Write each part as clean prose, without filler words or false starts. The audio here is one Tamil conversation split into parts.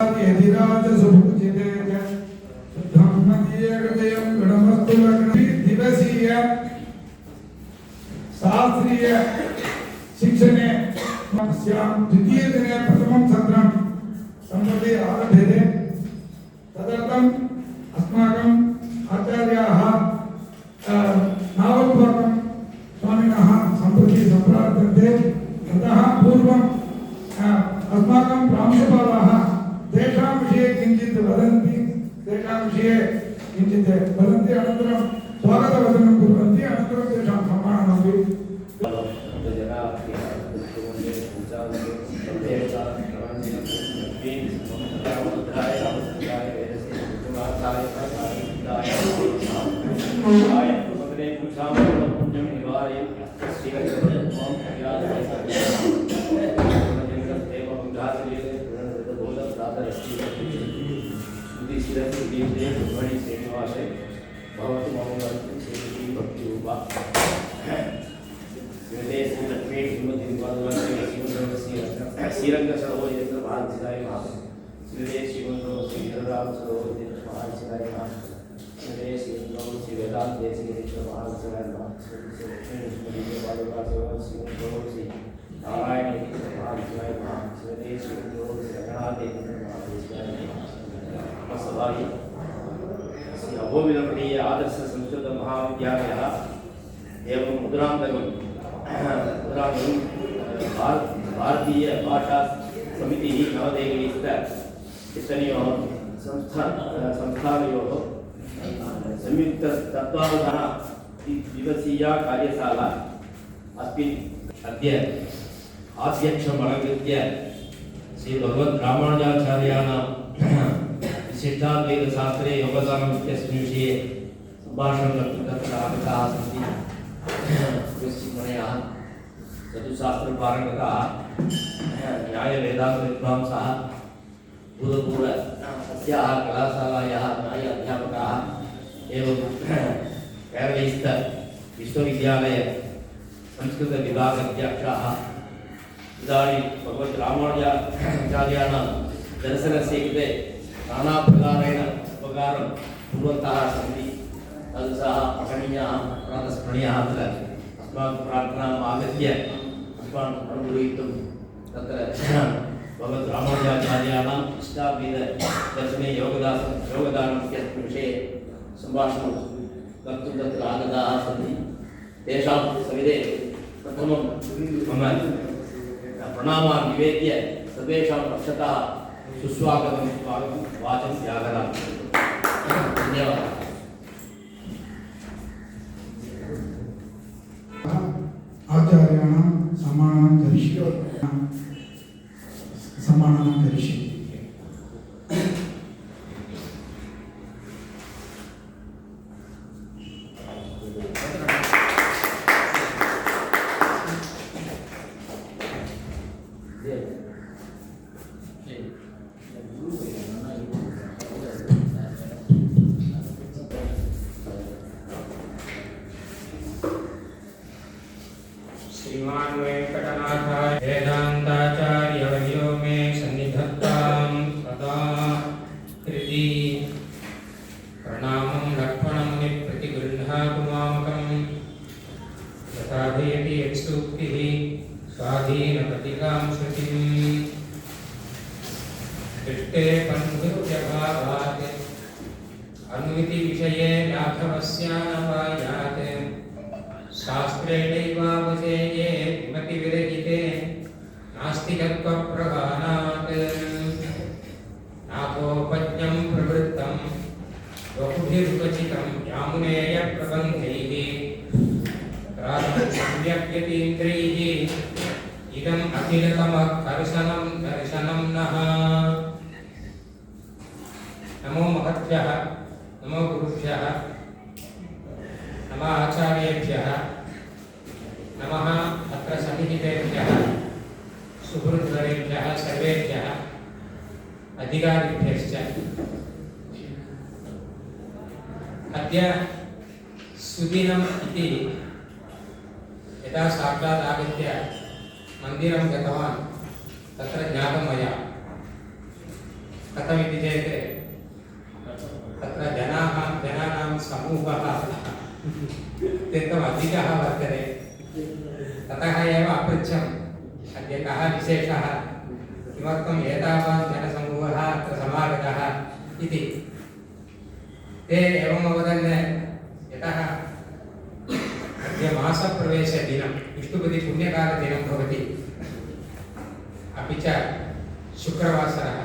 यधिराज सुपूजिते ब्रह्मदीयहृदयं गणमस्तु दिवसीय शास्त्रीय शिक्षणे अस्यां द्वितीय दिने प्रथमं सत्रं सम्प्रति आरभ्यते। तदर्थम् अस्माकम् आचार्याः नावलपाकं स्वामिनः सम्प्रति सम्प्रार्थन्ते। ततः पूर्वम् अस्माकं प्रांशुपालाः तेषां विषये किञ्चित् वदन्ति, अनन्तरं स्वागतवचनं कुर्वन्ति, अनन्तरं तेषां सम्माननमपि। श्रीरंग सरोवर यत्र महासिदाय महा श्री श्रीमंतो श्री राम सरोवर यत्र महासिदाय महा श्री श्रीमंतो श्री वेदांत देश यत्र महासिदाय महा श्री लक्ष्मी बालका सेवा श्रीमंतो श्री नारायण यत्र महासिदाय महा श्री श्रीमंतो श्री रघुनाथ यत्र महासिदाय महा सभाई श्री अभोविलपणीय आदर्श संस्कृत महाविद्यालयः एवं मुद्रान्तकं भारतीय भाषा समिति नवदेहलीस्थ चिन्तनयोः संस्थानयोः संयुक्त तत्त्वावधान दिवसीया कार्यशाला अस्मिन् अद्य अध्यक्षम् अलङ्कृत्य श्री भगवत् रामानुजाचार्याणां विशिष्टाद्वैतशास्त्रे योगदानम् इत्यस्मिन् विषये सम्भाषणं कर्तुं तत्र आगताः सन्ति। मुनयः चतुशास्त्र पारंगतः न्याय वेदांत विद्वांसः भूतपूर्व अस्याः कलाशालायाः न्याय अध्यापकाः एवं केरळस्थ विश्वविद्यालय संस्कृत विभाग अध्यक्षाः इदानीं भगवत् रामानुजाचार्याणां दर्शनस्य कृते नानाप्रकारेण उपकारं कुर्वन्तः सन्ति। तदृशः पठनीयाः प्रातस्मरणीयाः अत्र अस्माकं प्रार्थनाम् आगत्य अस्मान् अनुगृहीतुं तत्र भगवत् रामानुजाचार्याणाम् इष्टाद्वैतदर्शने योगदानम् इत्यस्मिन् विषये सम्भाषणं कर्तुं तत्र आगताः सन्ति। तेषां सविधे प्रथमं मम प्रणामान् निवेद्य सर्वेषां पक्षतः सुस्वागतं स्वागतं वाचं व्याहरामि। धन्यवादः। आचार्याणां सम्माननं करिष्ये। श्रीमान वेंकटनाथाय वेदांताचार्यवर्यो मे सन्निधत्तां सदा कृति प्रणामं लक्ष्मणं प्रतिगृह्णातु मामकं तथाधयति यत्सूक्तिः स्वाधीनप्रतिकां श्रुतिं दृष्टे पन्धुत्यभावात् अनुमितिविषये लाघवस्यानवायात् शास्त्रेणैवावसेये मतिविरहिते नास्तिकत्वप्रधानात् नाथोपज्ञं प्रवृत्तं बहुभिरुपचितं यामुनेयप्रबन्धैः सम्यक्यतीन्द्रैः इदम् अखिलतमः दर्शनं नः। नमो महद्भ्यः, नमो गुरुभ्यः, नमः आचार्येभ्यः, नमः अत्र सन्निहितेभ्यः सुहृद्वरेभ्यः सर्वेभ्यः अधिकारिभ्यश्च। अद्य सुदिनम् इति यदा साक्षात् आगत्य मन्दिरं गतवान् तत्र ज्ञातं मया कथमिति चेत् तत्र जनानां समूहः अत्यन्तम् अधिकः वर्तते। ततः एव अपृच्छम् अद्य कः विशेषः, किमर्थम् एतावान् जनसमूहः अत्र समागतः इति। ते एवम् अवदन् यतः अद्य मासप्रवेशदिनं विष्णुपतिपुण्यकालदिनं भवति, अपि च शुक्रवासरः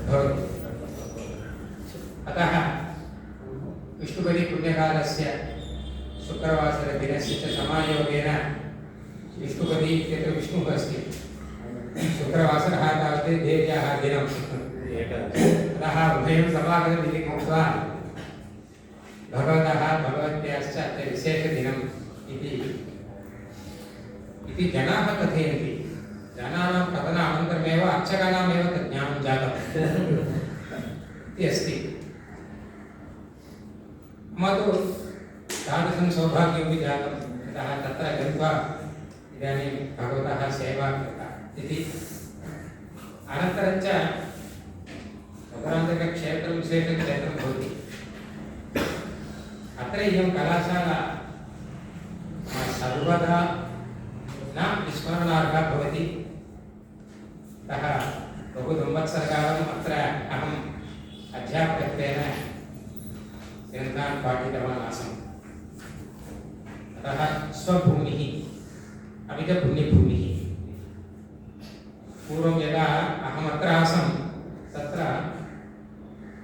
भवति। अतः विष्णुपतिपुण्यकालस्य शुक्रवासरदिनस्य च समायोगेन विष्णुपति इत्यत्र विष्णुः अस्ति, शुक्रवासरः तावत् देव्याः दिनं, अतः उभयं समागतम् इति कृत्वा भगवतः भगवत्याश्च अद्य विशेषदिनम् इति जनाः कथयन्ति। जनानां कथनानन्तरमेव अर्चकानामेव तत् ज्ञानं जातम् इति अस्ति। मम तु तादृशं सौभाग्यमपि जातं, यतः तत्र गत्वा इदानीं भगवतः सेवा कृता इति। अनन्तरं च मधुरान्तकक्षेत्रं विशेषक्षेत्रं भवति। अत्र इयं कलाशाला सर्वदा न विस्मरणार्हा भवति। अतः बहु संवत्सरकालम् अत्र अहम् अध्यापकत्वेन ग्रन्थान् पाठितवान् आसम्। अतः स्वभूमिः अपि च पुण्यभूमिः। पूर्वं यदा अहमत्र आसं तत्र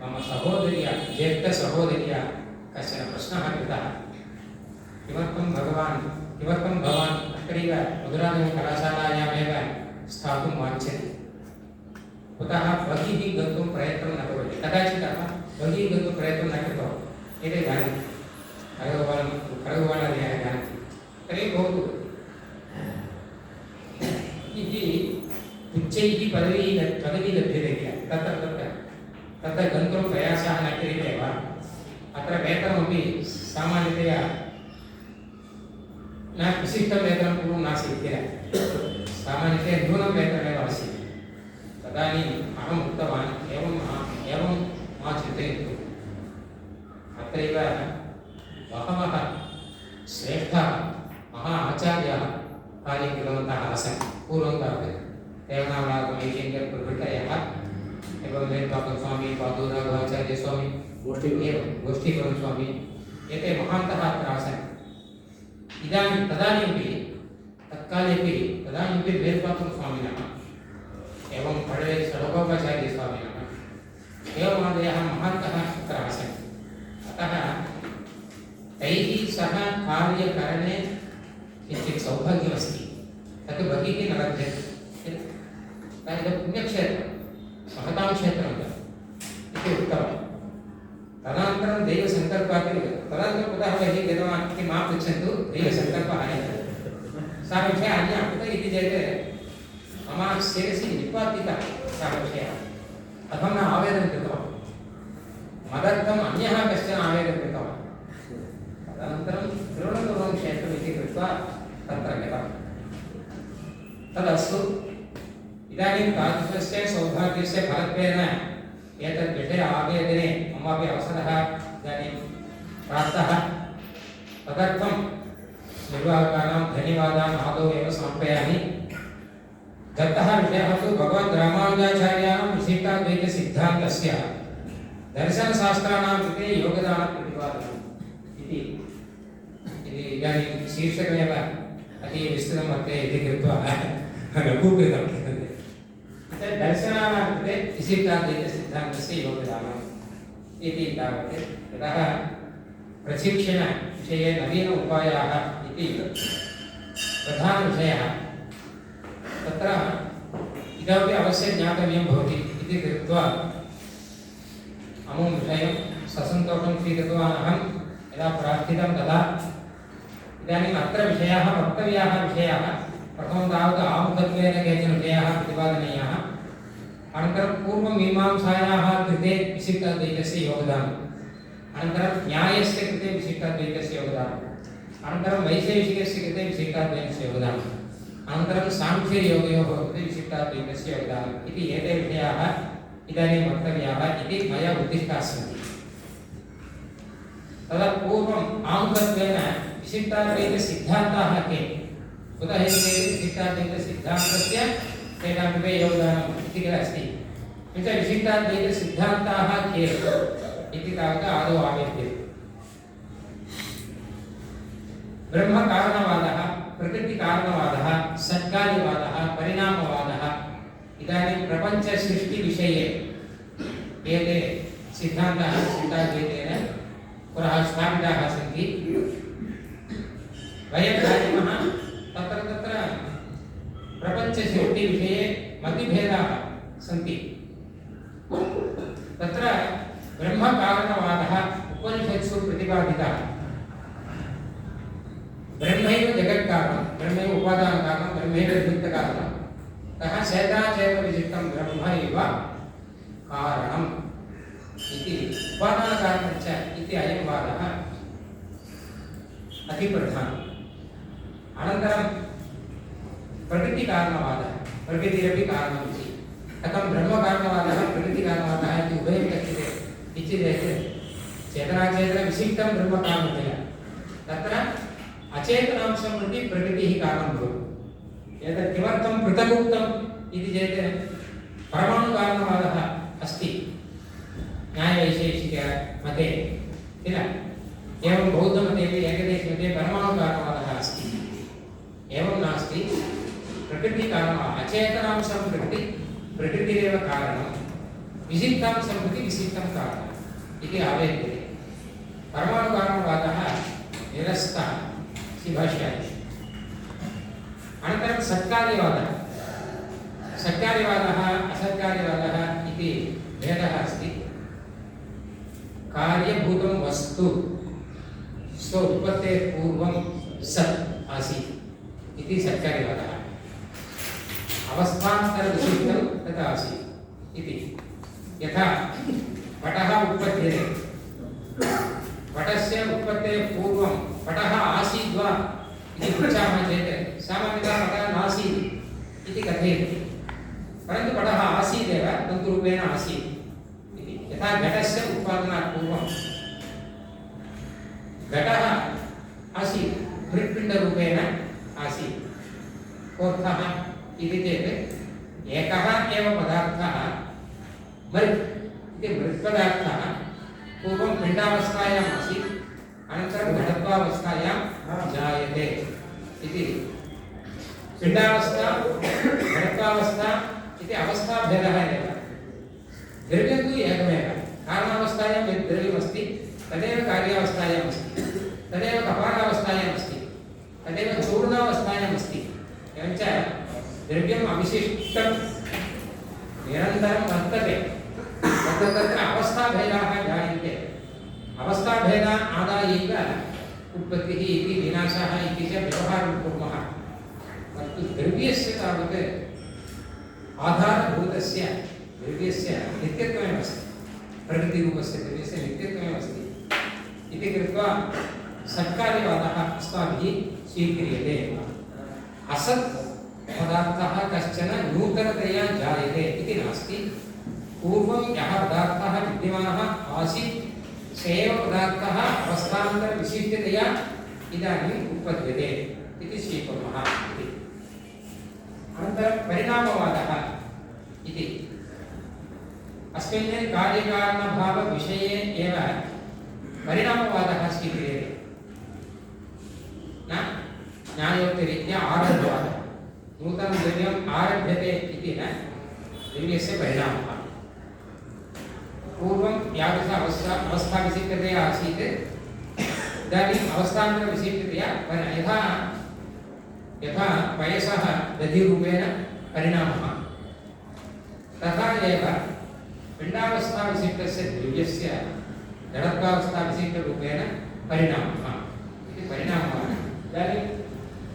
मम सहोदर्या, ज्येष्ठसहोदर्या कश्चन प्रश्नः कृतः, किमर्थं भवान् अत्रैव मधुरान्तककलाशालायामेव स्थातुं वाञ्छति, कुतः बहिः गन्तुं प्रयत्नं न करोति। कदाचित् बहिः गन्तुं प्रयत्नं न कृतवान्, एते जानन्ति, खड्गगोपालादयः जानन्ति। तर्हि भवतु इति उच्चैः पदवी लभ्यते किल, तत्र गन्तुं प्रयासः न क्रियते वा। अत्र वेतनमपि सामान्यतया न विशिष्टं वेतनं पूर्वं नासीत् किल, सामान्यतया न्यूनं वेतनमेव आसीत्। तदानीम् अहम् उक्तवान्, एवं मा चिन्तयन्तु, अत्रैव बहवः श्रेष्ठाः महा आचार्याः कार्यं कृतवन्तः आसन्। पूर्वं तावत् देवनामैकेन्द्रप्रभृतयः एवं वेदान्तस्वामी, पादुराघवाचार्यस्वामी, गोष्ठीपरस्वामी, एते महान्तः अत्र आसन्। तदानीमपि वेदान्तस्वामिनः एवं पडवे षडगोपाचार्यस्वामिनः एवमादयः महान्तः अत्र आसन्। अतः तैः सह कार्यकरणे किञ्चित् सौभाग्यमस्ति, तत् बहिः न लभ्यते। इदं पुण्यक्षेत्रं, महतां क्षेत्रं इति उक्तवान्। तदनन्तरं दैवसङ्कल्पात्, तदनन्तरं कुतः बहिः गतवान् इति मा पृच्छन्तु, दैवसङ्कल्पः सः विषयः अन्यः कुतः इति चेत् मम शिरसि निपातितः सः विषयः। अहं न आवेदनं कृतवान्, मदर्थम् अन्यः कश्चन आवेदनं कृतवान्। तदनन्तरं तिरुवनन्तपुरं क्षेत्रम् इति कृत्वा तत्र गतवान्। तदस्तु, इदानीं तादृशस्य सौभाग्यस्य फलत्वेन एतद् विषय आवेदने ममापि अवसरः इदानीं प्राप्तः। तदर्थं निर्वाहकानां धन्यवादान् आदौ एव समर्पयामि। दत्तः विषयः तु भगवद्रामानुजाचार्याणां विशिष्टाद्वैतसिद्धान्तस्य दर्शनशास्त्राणां कृते योगदानप्रतिपादनम् इति इदानीं शीर्षकमेव अति विस्तृतं वर्तते इति कृत्वा लघूकृतं। दर्शनानां कृते विशिष्टाद्वैतसिद्धान्तस्य योगदानम् इति तावत्। यतः प्रशिक्षणविषये नवीन उपायाः इति प्रधानविषयः, तत्र इतोपि अवश्यं ज्ञातव्यं भवति इति कृत्वा अमुं विषयं ससन्तोषं स्वीकृतवान् अहं। यदा प्रार्थितं तदा इदानीम् अत्र विषयाः वक्तव्याः विषयाः, प्रथमं तावत् आमुखत्वेन केचन विषयाः प्रतिपादनीयाः, अनन्तरं पूर्वमीमांसायाः कृते विशिष्टाद्वैतस्य योगदानम्, अनन्तरं न्यायस्य कृते विशिष्टाद्वैतस्य योगदानम्, अनन्तरं वैशेषिकस्य कृते विशिष्टाद्वैतस्य योगदानम्, अनन्तरं सांख्ययोगयोः कृते विशिष्टाद्वैतस्य योगदानम् इति एते विषयाः इदानीं वक्तव्याः इति मया उद्दिष्टाः सन्ति। तदा पूर्वम् आमुखत्वेन विशिष्टाद्वैतसिद्धान्ताः के? कुतः इति चेत् विशिष्टाद्वैतसिद्धान्तस्य तेषामपि योगदानम् इति किल अस्ति। किञ्च विशिष्टाद्वैतसिद्धान्ताः के इति तावत् आदौ आवेद्यते। ब्रह्मकारणवादः, प्रकृतिकारणवादः, सत्कार्यवादः, परिणामवादः, इदानीं प्रपञ्चसृष्टिविषये एते सिद्धान्ताः विशिष्टाद्वैतेन पुनः स्थापिताः सन्ति। वयं जानीमः तत्र तत्र प्रपञ्चसृष्टिविषये मतिभेदाः सन्ति। तत्र ब्रह्मकारणवादः उपनिषत्सु प्रतिपादितः। ब्रह्मैव जगत्कारणं, ब्रह्मैव उपादानकारणं, ब्रह्मैव निमित्तकारणं, अतः चेतनाचेतनविशिष्टं ब्रह्म एव कारणम् इति उपादानकारणं च इति अयं वादः अतिप्रधानम्। अनन्तरं प्रकृतिकारणवादः, प्रकृतिरपि कारणम् इति। कथं ब्रह्मकारणवादः प्रकृतिकारणवादः इति उभयं कथ्यते इति चेत् चेतनाचेतनविशिष्टं ब्रह्मकारणतया तत्र अचेतनांशं प्रति प्रकृतिः कारणं भवति। एतत् किमर्थं पृथक् उक्तम् इति चेत् परमाणुकारणवादः अस्ति न्यायवैशेषिकमते किल। एवं बौद्धमतेपि एकदेशमते परमाणुकारणवादः अस्ति। एवं नास्ति, प्रकृतिकारणम् अचेतनांशं प्रति प्रकृतिरेव कारणं, विशिष्टांशं प्रति विशिष्टं कारणम् इति आवेद्यते। परमाणुकारणवादः निरस्तः भाष्यादिषु। अनन्तरं सत्कार्यवादः, सत्कार्यवादः असत्कार्यवादः इति भेदः अस्ति। कार्यभूतं वस्तु स्व उत्पत्तेः पूर्वं सत् आसीत् इति सत्कार्यवादः। अवस्थान्तरविशिष्टं तत् आसीत् इति। यथा पटः उत्पद्यते, पटस्य उत्पत्तेः पूर्वं पटः आसीत् वा इति पृच्छामः चेत् सामान्यतः पटः नासीत् इति कथयति, परन्तु पटः आसीदेव, तन्तुरूपेण आसीत् इति। यथा घटस्य उत्पादनात् पूर्वं घटः आसीत्, मृत्पिण्डरूपेण आसीत्। कोऽर्थः इति चेत् एकः एव पदार्थः मृत् इति मृत्पदार्थः पूर्वं पिण्डावस्थायाम् आसीत्, अनन्तरं घटत्वावस्थायां जायते इति। पिण्डावस्था घटत्वावस्था इति अवस्थाभेदः एव। द्रव्यं तु एकमेव। कारणावस्थायां यद् द्रव्यमस्ति तदेव कार्यावस्थायाम् अस्ति, तदेव कपालावस्थायाम् अस्ति, तदेव चूर्णावस्थायाम् अस्ति। एवञ्च द्रव्यम् अविशिष्टं निरन्तरं वर्तते, तत्र अवस्थाभेदाः जायन्ते। अवस्थाभेदा आदायैव उत्पत्तिः इति विनाशः इति च व्यवहारं कुर्मः। परन्तु द्रव्यस्य तावत् आधारभूतस्य द्रव्यस्य नित्यत्वमेव अस्ति, प्रकृतिरूपस्य द्रव्यस्य नित्यत्वमेव अस्ति इति कृत्वा सत्कार्यवादः अस्माभिः स्वीक्रियते। असत् पदार्थः कश्चन नूतनतया जायते इति नास्ति। पूर्वं यः पदार्थः विद्यमानः आसीत् स एव पदार्थः अवस्थान्तरविशिष्टतया इदानीम् उत्पद्यते इति स्वीकुर्मः इति। अनन्तरं परिणामवादः इति। अस्मिन् कार्यकारणभावविषये एव परिणामवादः स्वीक्रियते, न न्यायोक्तरीत्या आरब्धवादः। नूतनं द्रव्यम् आरभ्यते इति न द्रव्यस्य परिणामः। पूर्वं यादृश अवस्थाविशिष्टतया आसीत्, इदानीम् अवस्थान्तरविशिष्टतया यथा वयसः दधिरूपेण परिणामः, तथा एव पिण्डावस्थाविशिष्टस्य द्रव्यस्य जडत्वावस्थाविशिष्टरूपेण परिणामः इति परिणामः। इदानीं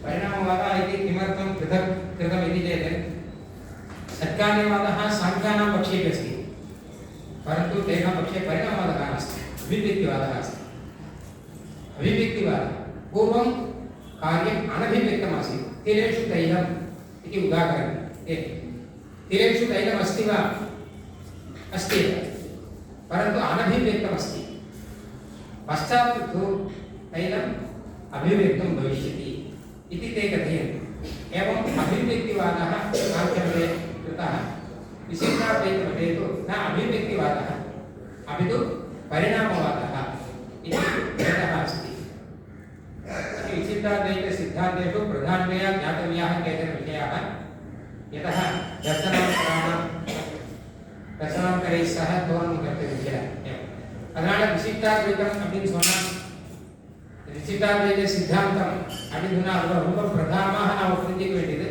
परिणामवादः इति किमर्थं पृथक् कृतमिति चेत् सत्कार्यवादः साङ्ख्यानां पक्षेपि अस्ति, परन्तु तेषां पक्षे परिणामवादः नास्ति, अभिव्यक्तिवादः अस्ति। अभिव्यक्तिवादः पूर्वं कार्यम् अनभिव्यक्तमासीत्। तिलेषु तैलम् इति उदाहरणं। तिलेषु तैलम् अस्ति वा अस्ति एव, परन्तु अनभिव्यक्तमस्ति। पश्चात् तु तैलम् अभिव्यक्तं भविष्यति इति ते कथयन्ति। एवम् अभिव्यक्तिवादः सांख्यमते कृतः, विशिष्टाद्वैतमते तु न अभिव्यक्तिवादः अपि तु परिणामवादः इति भेदः अस्ति। विशिष्टाद्वैतसिद्धान्तेषु प्रधानतया ज्ञातव्याः केचन विषयाः, यतः दर्शनान्तरैः सह தோரணம் கற்பிக்கிறார். அதனால விசிஷ்டாத்வைதம் அப்படின்னு சொன்னா, விசிஷ்டாத்வைத சித்தாந்தம் அப்படின்னு சொன்னா அது ரொம்ப பிரதானமாக நாம் புரிஞ்சிக்க வேண்டியது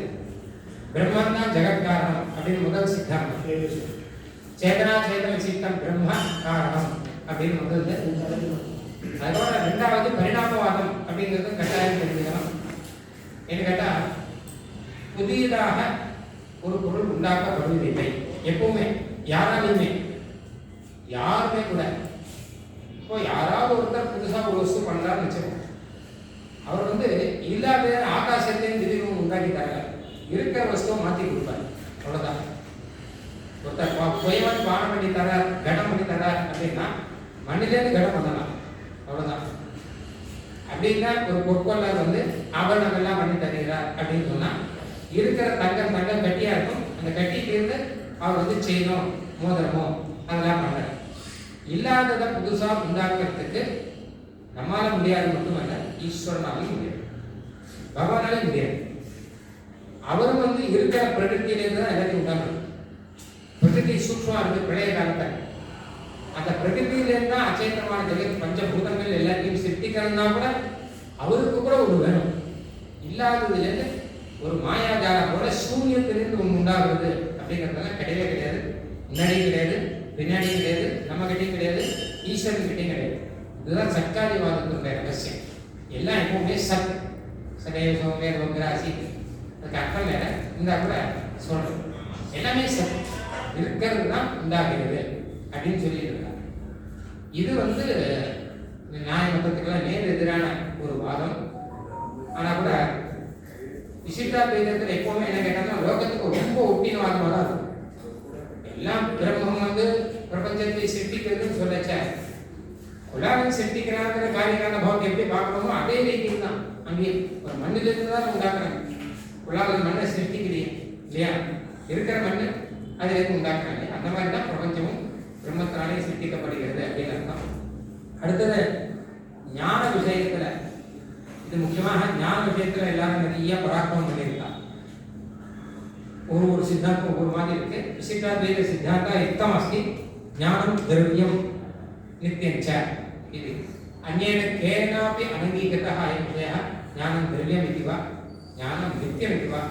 பிரம்மன் தான் ஜெகத்காரணம் அப்படின்னு முதல் சித்தாந்தம். சேதனா சேதன விசிஷ்டம் பிரம்ம காரணம் அப்படின்னு முதல். அதோட ரெண்டாவது பரிணாமவாதம் அப்படிங்கிறது கட்டாயம் தெரிஞ்சுக்கணும். என்ன கேட்டா, புதியதாக ஒரு பொருள் உண்டாக்கப்படுவதில்லை எப்பவுமே, யாராலுமே, யாருமே கூட. இப்போ யாராவது ஒருத்தர் புதுசாக ஒரு வஸ்து பண்றாருன்னு வச்சுக்கோங்க, அவர் இல்லாத ஆகாசத்தையும் திடீர்னு உண்டாக்கிட்டாங்க, இருக்கிற வஸ்துவை மாற்றி கொடுப்பாரு, அவ்வளோதான். ஒருத்தர் சுயவன் பானம் பண்ணி தரார், கடம் பண்ணி தரார் அப்படின்னா மண்ணிலேருந்து கடம் பண்ணலாம், அவ்வளோதான். அப்படின்னா ஒரு பொற்கொள்ளர் ஆபரணங்கள்லாம் பண்ணி தருகிறார் அப்படின்னு சொன்னா, இருக்கிற தங்கம் கட்டியா இருக்கும், அந்த கட்டியிலிருந்து அவர் செய்யணும் மோதிரமோ அதெல்லாம் பண்றாரு. இல்லாததை புதுசா உண்டாக்குறதுக்கு நம்மால முடியாது மட்டுமல்ல, ஈஸ்வரனாலையும் முடியாது, பகவானாலையும் முடியாது. அவரும் இருக்கிற பிரகிருத்தியிலிருந்து தான் எல்லாத்தையும் உண்டாக்கணும். பிரகிருதி சூக்ஷ்மா இருக்கு பழைய காலத்தில், அந்த பிரகிருத்தியிலிருந்து தான் அச்சேதனமான ஜெகத் பஞ்சபூதங்கள் எல்லாத்தையும் சிருஷ்டிக்கிறதுனா கூட அவருக்கு கூட ஒரு வேணும். இல்லாததுலேருந்து ஒரு மாயாஜாலம் போல சூன்யத்திலிருந்து ஒன்று உண்டாகிறது அப்படிங்கிறதெல்லாம் கிடையவே கிடையாது. முன்னாடியும் கிடையாது, பின்னாடியும் கிடையாது, நம்ம கிட்டையும் கிடையாது, ஈஸ்வரன் கிட்டையும் கிடையாது. இதுதான் சர்க்காரிவாதத்தினுடைய ரகசியம். எல்லாம் எப்பவுமே சத் சதேவ சோமே ரோகிராசி, அதுக்கு அர்த்தம் வேற, இந்த கூட சொல்றது எல்லாமே சத் இருக்கிறது தான் உண்டாகிறது அப்படின்னு சொல்லிட்டு இருக்காங்க. இது நியாய மதத்துக்கெல்லாம் நேர் எதிரான ஒரு வாதம். ஆனா கூட விசிஷ்டாத்வைதத்தில் எப்பவுமே என்ன கேட்டாங்கன்னா, லோகத்துக்கு ரொம்ப ஒட்டின வாதமாக தான் இருக்கும். எல்லாம் பிரம்மம் பிரபஞ்சத்தை சிருஷ்டிக்கிறதுன்னு சொல்லச்ச, உலகம் சிருஷ்டிக்கிறாங்கிற காரியக்கான பாவத்தை எப்படி பார்க்கணுமோ அதே ரீதியில் தான் அங்கேயே ஒரு மண்ணிலிருந்து தான் உண்டாக்குறாங்க. உலகம் மண்ணை சிருஷ்டிக்கிறீங்க இல்லையா, இருக்கிற மண் அதிலிருந்து உண்டாக்குறாங்க. அந்த மாதிரி தான் பிரபஞ்சமும் பிரம்மத்தினாலே சிருஷ்டிக்கப்படுகிறது அப்படின்னு அர்த்தம். அடுத்தது ஞான விஷயத்துல, இது முக்கியமாக ஞான விஷயத்துல எல்லாரும் நிறைய பராக்கிரமம் பண்ணியிருக்காங்க. ஒரு சித்தாந்தம் ஒவ்வொரு மாதிரி இருக்கு. விசிஷ்டாத்வைத சித்தாந்தா யுக்தம் அஸ்தி ஞானம் திரவியம் நித்யம் ச இது அந்யேன கேனாபி அனங்கீகிருதः அயம் விஷயः ஞானம் திரவியம் इति वा ஞானம் நித்யம் इति वा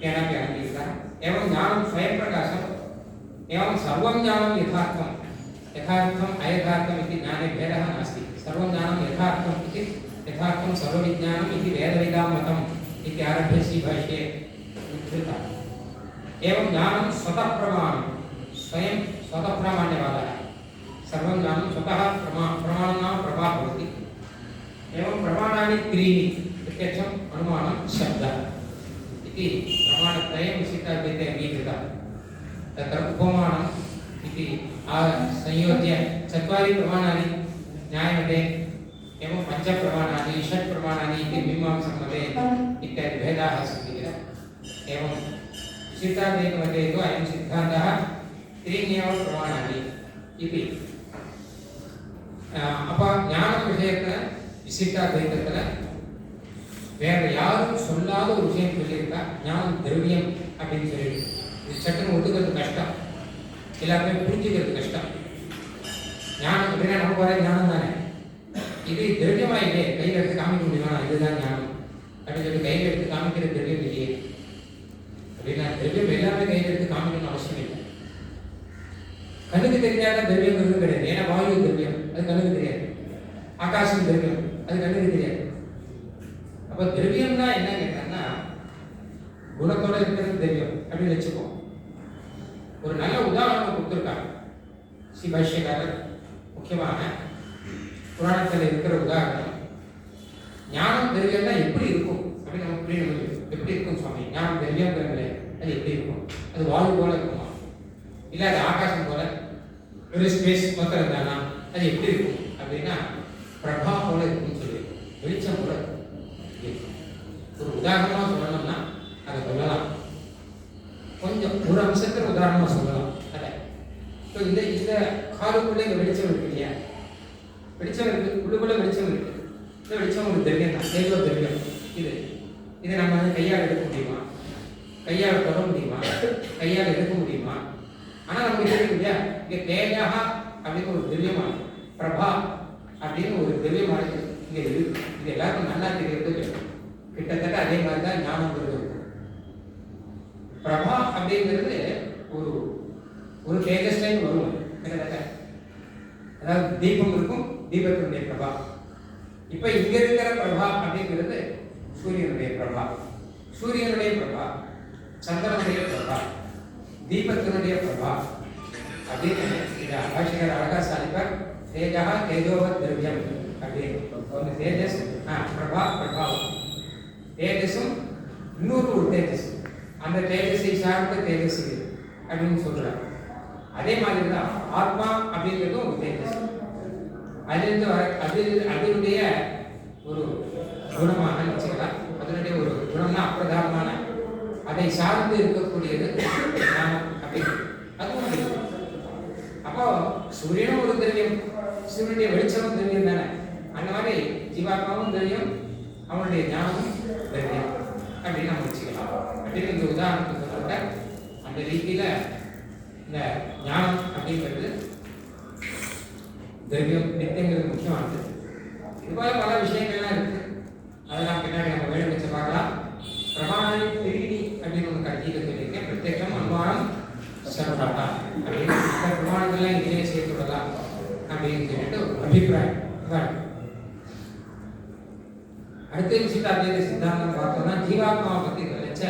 केनापि अनङ्गीकृतः एवं ज्ञानं स्वयं प्रकाशम् एवं सर्वं ज्ञानं यथार्थम् यथार्थम् अयथार्थम् इति ज्ञाने भेदः नास्ति. सर्वं ज्ञानं यथार्थम् इति यथार्थं सर्वविज्ञानम् इति वेदविदां मतम् इति आरभ्य श्रीभाष्ये उद्धृतः. एवं ज्ञानं स्वतः प्रमाणं, स्वयं स्वतः प्रामाण्यवादः. सर्वं ज्ञानं स्वतः प्रमाणं नाम प्रभा भवति. एवं प्रमाणानि त्रीणि प्रत्यक्षम् अनुमानं शब्दः इति प्रमाणत्रयं विशिष्टाद्वैते अङ्गीकृतः. तत्र उपमानम् इति संयोज्य चत्वारि प्रमाणानि न्यायमते एवं पंच प्रमाणानि षट् प्रमाणानि इति मीमांसमते इत्यादि भेदाः सन्ति किल. एवं विशिष्टाद्वैतमते तु अयं सिद्धान्तः त्रीण्येव प्रमाणानि इति. அப்போ ஞான விஷயத்தில் விசிஷ்டாத்வைதத்தில் வேற யாரும் சொல்லாத ஒரு விஷயம் சொல்லியிருக்கா, ஞானம் திரவியம் அப்படின்னு சொல்லிட்டு. இது சட்டுன்னு ஒத்துக்கிறது கஷ்டம், எல்லாருமே புரிஞ்சுக்கிறது கஷ்டம். ஞானம் அப்படின்னா நமக்கு வர ஞானம் தானே, இது திரவியமா இல்லையே, கையில் எடுத்து காமிக்க முடியுமா இதுதான் ஞானம் அப்படின்னு சொல்லி கையில் எடுத்து காமிக்கிற திரவியம் இல்லையே அப்படின்னா, திரவியம் எல்லாமே கையில் எடுத்து காமிக்கணும்னு அவசியம் இல்லை. கண்ணுக்கு தெரியாத திரவியங்கிறது கிடையாது. ஏன்னா வாயு திரவியம், அது கண்ணுக்கு தெரியாது. ஆகாசம் திரவியம், அது கண்ணுக்கு தெரியாது. அப்ப திரவியம்னா என்ன கேட்டாங்கன்னா, குணத்தோட இருக்கிறது திரவியம் அப்படின்னு வச்சுப்போம். ஒரு நல்ல உதாரணம் கொடுத்துருக்காங்க ஸ்ரீபாஷ்யக்காரர். முக்கியமான புராணத்தில் இருக்கிற உதாரணம், ஞானம் திரவியம்னா எப்படி இருக்கும் அப்படின்னு நமக்கு புரியணும். எப்படி இருக்கும் சுவாமி ஞானம் திரவியங்கிறங்களே, அது எப்படி இருக்கும்? அது வாயு போல இருக்குமா? இல்லை அது ஆகாசம் போல ஒரு ஸ்பேஸ் மொத்தம் இருந்தானா அது எப்படி இருக்கும் அப்படின்னா பிரபா போல இருக்குன்னு சொல்லி வெளிச்சம் போல இருக்கும். ஒரு உதாரணமாக சொல்லணும்னா அதை சொல்லலாம். கொஞ்சம் ஒரு அம்சத்தில் உதாரணமாக சொல்லலாம். அதை இப்போ இந்த காலுக்குள்ளே இந்த வெளிச்சம் இருக்கு இல்லையா, வெளிச்சம் இருக்கு, உள்ளுக்குள்ள வெளிச்சம் இருக்கு. இந்த வெளிச்சம் ஒரு திரவியம் தான், தெய்வ திரவியம். இதை நம்ம வந்து கையால் எடுக்க முடியுமா, கையால் தொட முடியுமா, கையால் எடுக்க முடியுமா? ஆனால் நமக்கு தெரியும் இல்லையா, இங்கே தேஜாகா அப்படின்னு ஒரு திவ்யமான பிரபா அப்படின்னு ஒரு திவ்யமான இங்கே இருக்கு. இது எல்லாருக்கும் நல்லா தெரியறது. கிட்டத்தட்ட அதே மாதிரி தான் ஞானங்கிறது இருக்கும். பிரபா அப்படிங்கிறது ஒரு ஒரு தேஜஸ்லையும் வரும் கிட்டத்தட்ட. அதாவது தீபம் இருக்கும், தீபத்தினுடைய பிரபா. இப்போ இங்க இருக்கிற பிரபா அப்படிங்கிறது சூரியனுடைய பிரபா, சூரியனுடைய பிரபா, சந்திரனுடைய பிரபா, தீபத்தினுடைய பிரபா அப்படின்னு இதை ஆசிரியர் அழகா சாதிப்பார். தேஜா தேஜோவத் திரவியம் அப்படின்னு ஒன்று தேஜஸ், பிரபா பிரபாவம். தேஜஸும் இன்னொரு ஒரு தேஜஸ், அந்த தேஜஸை சார்ந்த தேஜஸ் அப்படின்னு சொல்றார். அதே மாதிரி தான் ஆத்மா அப்படிங்கிறது ஒரு தேஜஸ். அதிலிருந்து அதனுடைய ஒரு குணமாக வச்சுக்கலாம். அதனுடைய ஒரு குணம்னா அப்பிரதானமான அதை சார்ந்து இருக்கக்கூடியது ஞானம் அப்படின்னு அதுவும் இருக்கு. அப்போ சூரியனும் ஒரு திரவியம், சூரியனுடைய வெளிச்சமும் திரவியம் தானே. அந்த மாதிரி ஜீவாத்மாவும் திரவியம், அவனுடைய ஞானமும் திரவியம் அப்படின்னு நம்ம வச்சுக்கலாம். அப்படின்னு இந்த உதாரணத்துக்கு சொல்ல அந்த ரீதியில இந்த ஞானம் அப்படிங்கிறது திரவியம் நித்தியங்கிறது முக்கியமானது. இது போல பல விஷயங்கள்லாம் இருக்கு. அதெல்லாம் பின்னாடி நம்ம வேலை வச்சு பார்க்கலாம். பிரமாணி பிரிடி அப்படின்னு ஒன்று கட்சியில் சொல்லியிருக்கேன். பிரத்யேகம் அனுமானம் சர்வதா அப்படின்னு பிரமாணங்கள்லாம் இதிலே சேர்த்துவிடலாம் அப்படின்னு சொல்லிட்டு ஒரு அபிப்பிராயம். அடுத்த விசிட்டாத்வைத சித்தாந்தம் பார்த்தோம்னா ஜீவாத்மாவை பற்றி வச்ச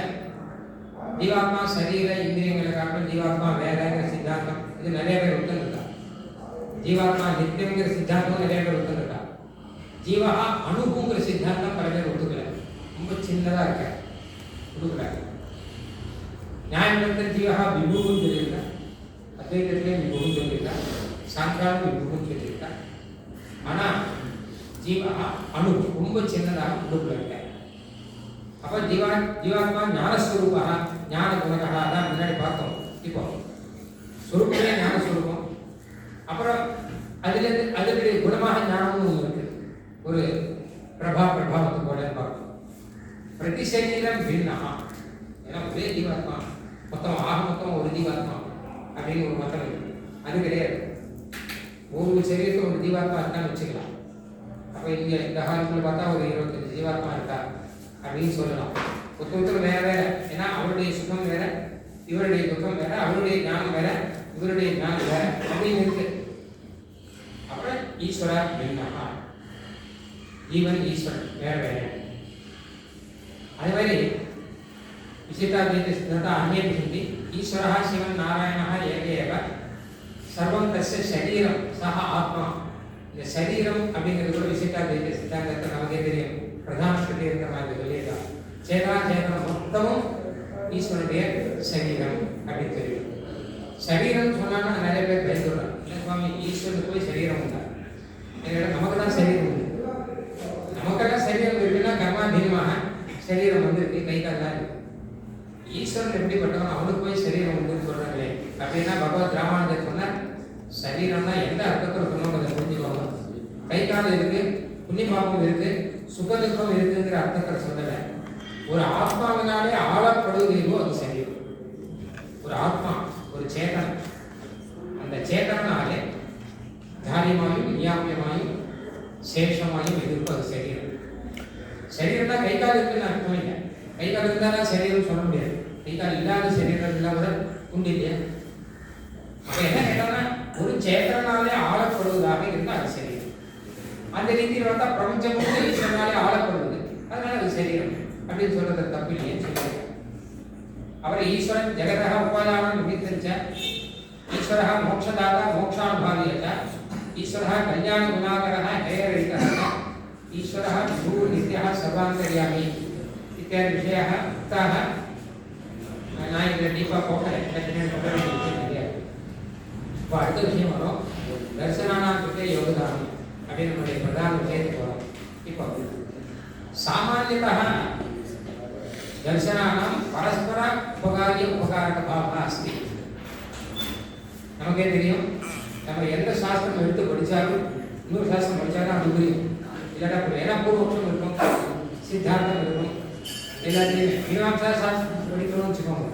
ஜீவாத்மா சரீர இந்திரியங்களை காட்டும் ஜீவாத்மா வேறங்கிற சித்தாந்தம் இது நிறைய பேர் ஒத்துருக்கா. ஜீவாத்மா நித்தியங்கிற சித்தாந்தம் நிறைய பேர் ஒத்துருக்கா. ஜீவா அணுகுங்கிற சித்தாந்தம் பல பேர் ஒத்துக்கல, ரொம்ப சின்னதா இருக்க ஒத்துக்கல. நியாயத்தில் ஜீவா விபுன்னு சொல்லியிருக்கா, அத்வைதத்திலே விபுன்னு சொல்லியிருக்கா, சாந்தாலும் விபுன்னு சொல்லியிருக்கா. ஆனா ஜீவா அணு ரொம்ப சின்னதாக உள்ளுக்குள்ள இருக்க. அப்ப ஜீவாத்மா ஞானஸ்வரூபா ஞான குணகா தான் முன்னாடி பார்த்தோம். இப்போ சுரூபமே ஞானஸ்வரூபம். அப்புறம் அதனுடைய குணமாக ஞானமும் இருக்கு. ஒரு பிரபாவத்து போல பார்க்கணும். பிரதி சரீரம் பின்னா, ஏன்னா ஒரே ஜீவாத்மா மொத்தம் ஒரு ஜீவாத்மா அப்படின்னு ஒரு மொத்தம் இருக்கு. அது கிடையாது. ஒரு சரீரத்தில் ஒரு ஜீவாத்மா இருக்கான்னு வச்சுக்கலாம். அப்போ இங்கே இந்த காலத்தில் பார்த்தா ஒரு 25 ஜீவாத்மா இருக்கா அப்படின்னு சொல்லலாம். ஒருத்தர் வேற வேற, ஏன்னா அவருடைய சுகம் வேற, இவருடைய துக்கம் வேற, அவருடைய ஞானம் வேற, இவருடைய ஞானம் வேற அப்படின்னு இருக்கு. அப்புறம் ஈஸ்வரா பின்னா, ஜீவன் ஈஸ்வரன் வேற வேற. அதே மாதிரி விசிட்டாத்வைத சித்தாந்தம் அந்நியத்தை சொல்லி ஈஸ்வரா சிவன் நாராயணா ஏக சர்வம் தஸ்ய சரீரம் சஹ ஆத்மா. இந்த சரீரம் அப்படிங்கிறது கூட விசிட்டாத்வைத சித்தாந்தத்தை நமக்கே தெரியும். பிரதான ஸ்ருதி இருக்கிற மாதிரி சொல்லியிருக்காங்க. சேதனம் மொத்தமும் ஈஸ்வரனுடைய சரீரம் அப்படின்னு தெரியும். சரீரம் சொன்னாங்கன்னா நிறைய பேர் பயந்துடுறாங்க. இல்லை சுவாமி, ஈஸ்வரனுக்கு போய் சரீரம் உண்டா? நமக்கு தான் சரீரம் உண்டு. நமக்கெல்லாம் சரீரம் இருக்குன்னா கர்மாதீனமாக சரீரம் வந்து இருக்கு, கை கால்லாம் இருக்கு. ஈஸ்வரன் எப்படிப்பட்டவன், அவனுக்கு போய் சரீரம் உண்டுன்னு சொல்றாங்களே அப்படின்னா பகவத் ராமானுஜர் சொன்னார், சரீரம்னா எந்த அர்த்தத்தில் சொன்னோம் புரிஞ்சுக்கோங்க. கை கால் இருக்கு, புண்ணிய பாவம் இருக்கு, சுகதுக்கம் இருக்குங்கிற அர்த்தத்தில் சொல்லலை. ஒரு ஆத்மாவினாலே ஆளப்படுவதோ அது சரீரம். ஒரு ஆத்மா, ஒரு சேதனம், அந்த சேதனாலே தாரியமாயும் நியாமியமாயும் சேஷமாயும் எதிர்ப்பு அது சரீரம். சரீரம் தான் கை கால் இருக்குன்னு அர்த்தம் இல்லை. கை கால் இருந்தாலும் சரீரம் சொல்ல முடியாது. கை கால் இல்லாத சரீரம் எல்லாம் கூட உண்டு இல்லையா? அப்ப என்ன கேட்டோம்னா ஒரு சேத்தனாலே ஆளப்படுவதாக இருந்தால் அது சரீரம். அந்த ரீதியில் பார்த்தா பிரபஞ்சமும் ஈஸ்வரனாலே ஆளப்படுவது, அதனால அது சரீரம் அப்படின்னு சொல்றது தப்பு இல்லையே சொல்லுங்க. அவர் ஈஸ்வரன் ஜெகதா உபாதானம் நிமித்தஞ்ச, ஈஸ்வரா மோட்சதாதா மோட்சானுபாவியச்ச, ஈஸ்வரா கல்யாண குணாகரः ஹேயரहितः, ஈஸ்வரா விபுः நித்யः சர்வாந்தர்யாமி இத்தியாதி விஷயாः உக்தாः. நான் இதில் டீப்பாக போகலை. இப்போ அடுத்த விஷயம் வரும், தர்சனானாம் கிருத்தே யோகதானம் அப்படின்னு நம்முடைய பிரதான விஷயத்துக்கு வரும். இப்போ சாமானியतः தர்சனானாம் பரஸ்பர உபகாரிய உபகாரக பாவனா அஸ்தி. நமக்கே தெரியும், நம்ம எந்த சாஸ்திரம் எடுத்து படித்தாலும் இன்னொரு சாஸ்திரம் படித்தாலும் அது புரியும். இல்லைன்னா ஏன்னா பூர்வபக்ஷம் இருக்கும், சித்தாந்தம் இருக்கும், எல்லாத்தையுமே மீமாம்சா சாஸ்திரம் படிக்கணும்னு வச்சுக்கோங்க.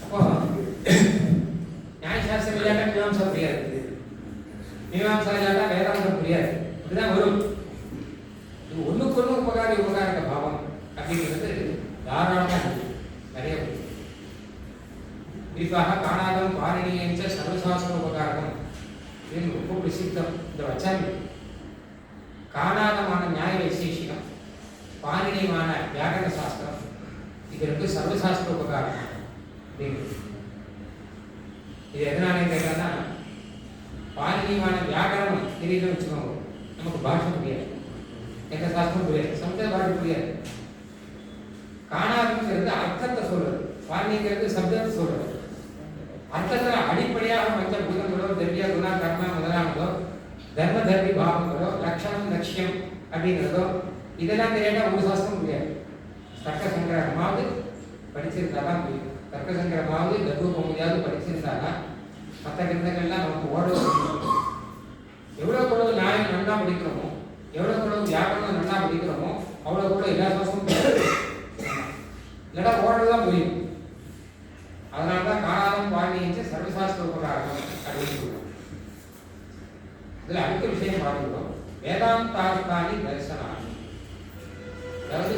அப்போ நியாயசாஸ்திரம் இல்லாட்டா மீமாம்சா புரியாது, மீமாம்சா இல்லாட்டா வேதாந்தம் புரியாது. இப்படிதான் வரும். இது ஒண்ணுக்கு ஒண்ணு உபகாரி உபகாரக பாவம் அப்படிங்கிறது தாராளமாக நிறைய வரும். குறிப்பாக காணாதம் பாரணியஞ்ச சர்வசாஸ்திர உபகாரகம் இது ரொம்ப பிரசித்தம். இந்த வச்சாமி காணாதமான நியாய வைசேஷிகம், பாரணியமான வியாகரண சாஸ்திரம், இது ரெண்டு சர்வசாஸ்திர உபகாரம். இது எதனால கேட்டான்னா, பாரணியமான வியாகரணம் தெரியலன்னு வச்சுக்கோங்க, நமக்கு பாஷை புரியாது, எந்த சாஸ்திரம் புரியாது, சமுதாய பாஷை புரியாது. காணாதுங்கிறது அர்த்தத்தை சொல்றது, பாரணிங்கிறது சப்தத்தை சொல்றது. அர்த்தத்துல அடிப்படையாக மற்ற பூதங்களோ திவ்ய குணா கர்மா முதலானதோ தர்ம தர்மி பாவங்களோ லட்சணம் லட்சியம் அப்படிங்கிறதோ இதெல்லாம் தெரியாட்டா ஒரு சாஸ்திரம் புரியாது. தர்க்க சங்கிரகமாவது படிச்சிருந்தாதான் புரியும். தர்க்க சங்கிரமாவது லகு கௌமுதியாவது படிச்சிருந்தாதான் மற்ற கிரந்தங்கள்லாம் நமக்கு ஓட. எவ்வளோ கூட நியாயம் நன்னா படிக்கிறோமோ, எவ்வளோ கூட வியாக்கரணம் நன்னா படிக்கிறோமோ, அவ்வளோ கூட எல்லா சாஸ்திரமும் இல்லைன்னா ஓடதான் புரியும். அதனால்தான் காணாதம் பாரணியஞ்ச சர்வசாஸ்திர உபகாரம் அப்படின்னு சொல்லுவோம். இதுல அடுத்த விஷயம் பார்க்கிறோம், வேதாந்தார்த்தானி தர்சனானி. அதாவது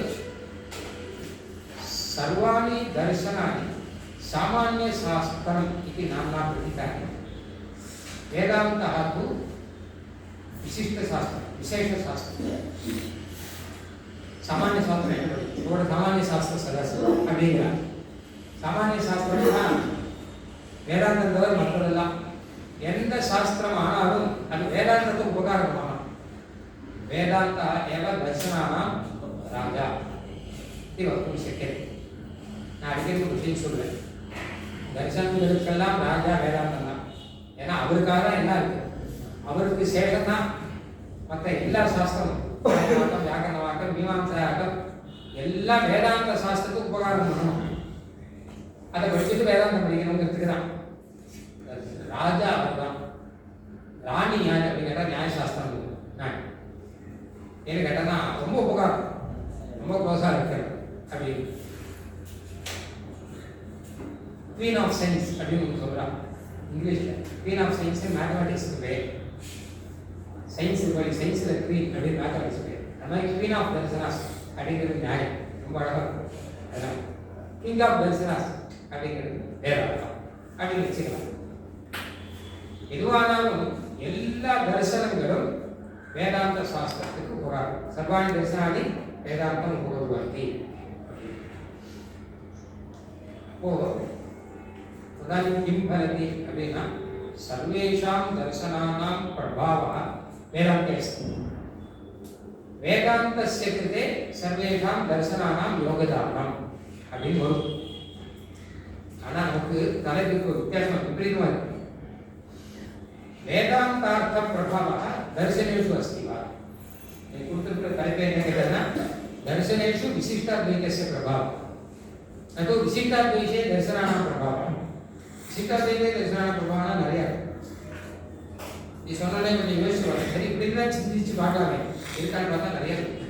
சர்வாணி தர்சனானி சாமானிய சாஸ்திரம் இது நாம்னா பிரதிகாரி. வேதாந்தः तु विशिष्ट शास्त्र विशेष शास्त्र. सामान्य शास्त्र थोड़ा सामान्य शास्त्र सदस्य அப்படிங்கிற சாமானிய சாஸ்திரம்னா வேதாந்தம் தவிர மற்றதெல்லாம் எந்த சாஸ்திரம் ஆனாலும் அது வேதாந்தத்துக்கு உபகாரமாகும். வேதாந்த ஏவ தர்சனானாம் ராஜா இது வக்தும் சக்கியதே. நான் அடிக்கடி ஒரு விஷயம் சொல்றேன், தர்சனங்களுக்கெல்லாம் ராஜா வேதாந்தம் தான். ஏன்னா அவருக்காக தான் என்ன இருக்கு, அவருக்கு சேஷம் தான் மற்ற எல்லா சாஸ்திரமும், வியாக்கரணமாக்கம் மீமாம்சாயாக்கம் எல்லாம் வேதாந்த சாஸ்திரத்துக்கு உபகாரம் பண்ணணும். அதை படிச்சுட்டு வேதாந்தம் படிக்கணுங்கிறதுக்கு தான். ராஜா அவர் தான். ராணி யார் அப்படின்னு கேட்டால் நியாயசாஸ்திரம் நான் என்ன கேட்டேன்னா ரொம்ப உபகாரம், ரொம்ப க்ளோஸாக இருக்கிறது அப்படின்னு. குவீன் ஆஃப் சயின்ஸ் அப்படின்னு சொல்கிறான் இங்கிலீஷில். குவீன் ஆஃப் சயின்ஸ் மேத்தமெட்டிக்ஸுக்கு பேர், சயின்ஸுக்கு போய் சயின்ஸில் குவீன் அப்படின்னு மேத்தமெட்டிக்ஸ் பேர். அது மாதிரி குவீன் ஆஃப் தர்சனாஸ் அப்படிங்கிறது நியாயம், ரொம்ப அழகாக இருக்கும். அதான் கிங் ஆஃப் தர்சனாஸ் அப்படிங்கிறது வேற அர்த்தம் அப்படின்னு வச்சுக்கலாம். எதுவானாலும் எல்லா தரிசனங்களும் வேதாந்த சாஸ்திரத்துக்கு உபகாரம். சர்வாணி தரிசனாதி வேதாந்தம் உபகருவந்தி. அப்போ உதாரணம் கிம் பலதி அப்படின்னா சர்வேஷாம் தர்சனானாம் பிரபாவः வேதாந்தே அஸ்தி. வேதாந்தஸ்ய கிருதே சர்வேஷாம் தர்சனானாம் யோகதானம் அப்படின்னு வரும். ஆனா நமக்கு தலைப்புக்கு ஒரு வித்தியாசம் விபரீதமா இருக்கு. வேதாந்தார்த்த பிரபாவः தர்சனேஷு அஸ்தி வா. இது கொடுத்திருக்கிற தலைப்பு என்ன கேட்டா தர்சனேஷு விசிஷ்டாத்வைதஸ்ய பிரபாவம். அது விசிஷ்டாத்வைதே தர்சனானாம் பிரபாவம். விசிஷ்டாத்வைதே தர்சனானாம் பிரபாவம் நிறைய இருக்கு. இது சொன்னாலே கொஞ்சம் யோசிச்சு வரேன், சரி இப்படிதான் சிந்திச்சு பார்க்கலாமே இருக்கான்னு பார்த்தா நிறைய இருக்கு.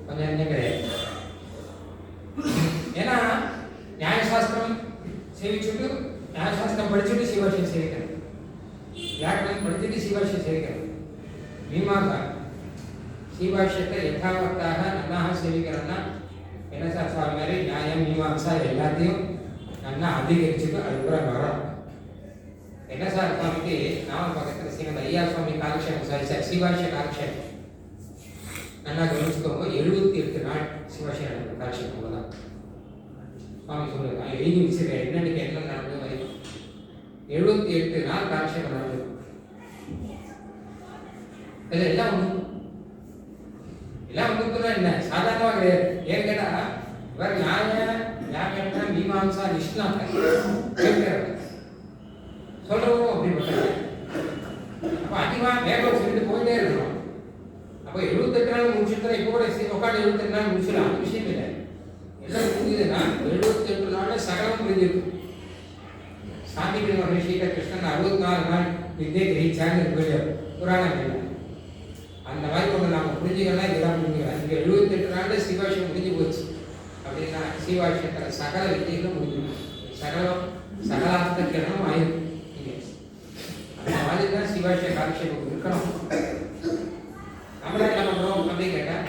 கொஞ்சம் என்ன கிடையாது. ஏன்னா நியாயசாஸ்திரம் சேவிச்சுட்டு நியாயசாஸ்திரம் படிச்சுட்டு சிவாஷியம் சேவிக்கணும், வியாக்கரணம் படிச்சுட்டு சிவாஷியம் சேவிக்கணும். மீமாசா சிவாஷியத்தை யதாவத்தாக நன்னாக சேவிக்கிறோம்னா என்ன சார் சுவாமி மாதிரி நியாயம் மீமாசா எல்லாத்தையும் நல்லா அதிகரிச்சுட்டு அதுக்கப்புறம் வரும். என்ன சார் சுவாமிக்கு நாம பக்கத்தில் ஸ்ரீமத் ஐயா சுவாமி காலக்ஷேபம் சாதிச்சார். சிவாஷிய காலக்ஷேபம் நல்லா கவனிச்சுக்கோங்க. 78 நாள் சிவாஷிய காலக்ஷேபம் தான் சுவாமி சொல்லுங்க. எழுதி வச்சிருக்கேன் என்னன்னைக்கு என்ன நடந்தது வரைக்கும் 78 நாள் காலக்ஷேபம் நடந்தது. இதில் எல்லாம் ஒன்று என்ன சாதாரணமாக கிடையாது. ஏன்னு கேட்டா இவர் நியாய வியாக்கரண மீமாம்சா நிஷ்ணாத்த கேட்கிறார். சொல்றவங்களும் அப்படிப்பட்டது. அப்போ அதிகமாக வேகம் சொல்லிட்டு போயிட்டே இருக்கணும். அப்போ 78 நாள் முடிச்சுட்டா இப்போ கூட உட்காந்து 78 நாள் முடிச்சிடலாம், அந்த விஷயம் இல்லை. என்ன புரியுதுன்னா 78 நாளில் சகலம் புரிஞ்சிருக்கும். சாந்திகிரி மகரிஷிகிட்ட கிருஷ்ணன் 64 நாள் வித்தியை கிரகிச்சான்னு புராணம் இல்லை. அந்த மாதிரி ஒன்று நாம் புரிஞ்சுக்கலாம், இதெல்லாம் புரிஞ்சுக்கலாம். இங்கே 78 நாளில் சிவாஷம் முடிஞ்சு போச்சு அப்படின்னா சிவாஷத்தில் சகல வித்தியங்களும் முடிஞ்சிடும். சகலார்த்த கிரணம் ஆயிடும். அந்த மாதிரி தான் சிவாஷ காலட்சேபம் இருக்கணும். நம்மள என்ன பண்ணுறோம் அப்படின்னு கேட்டால்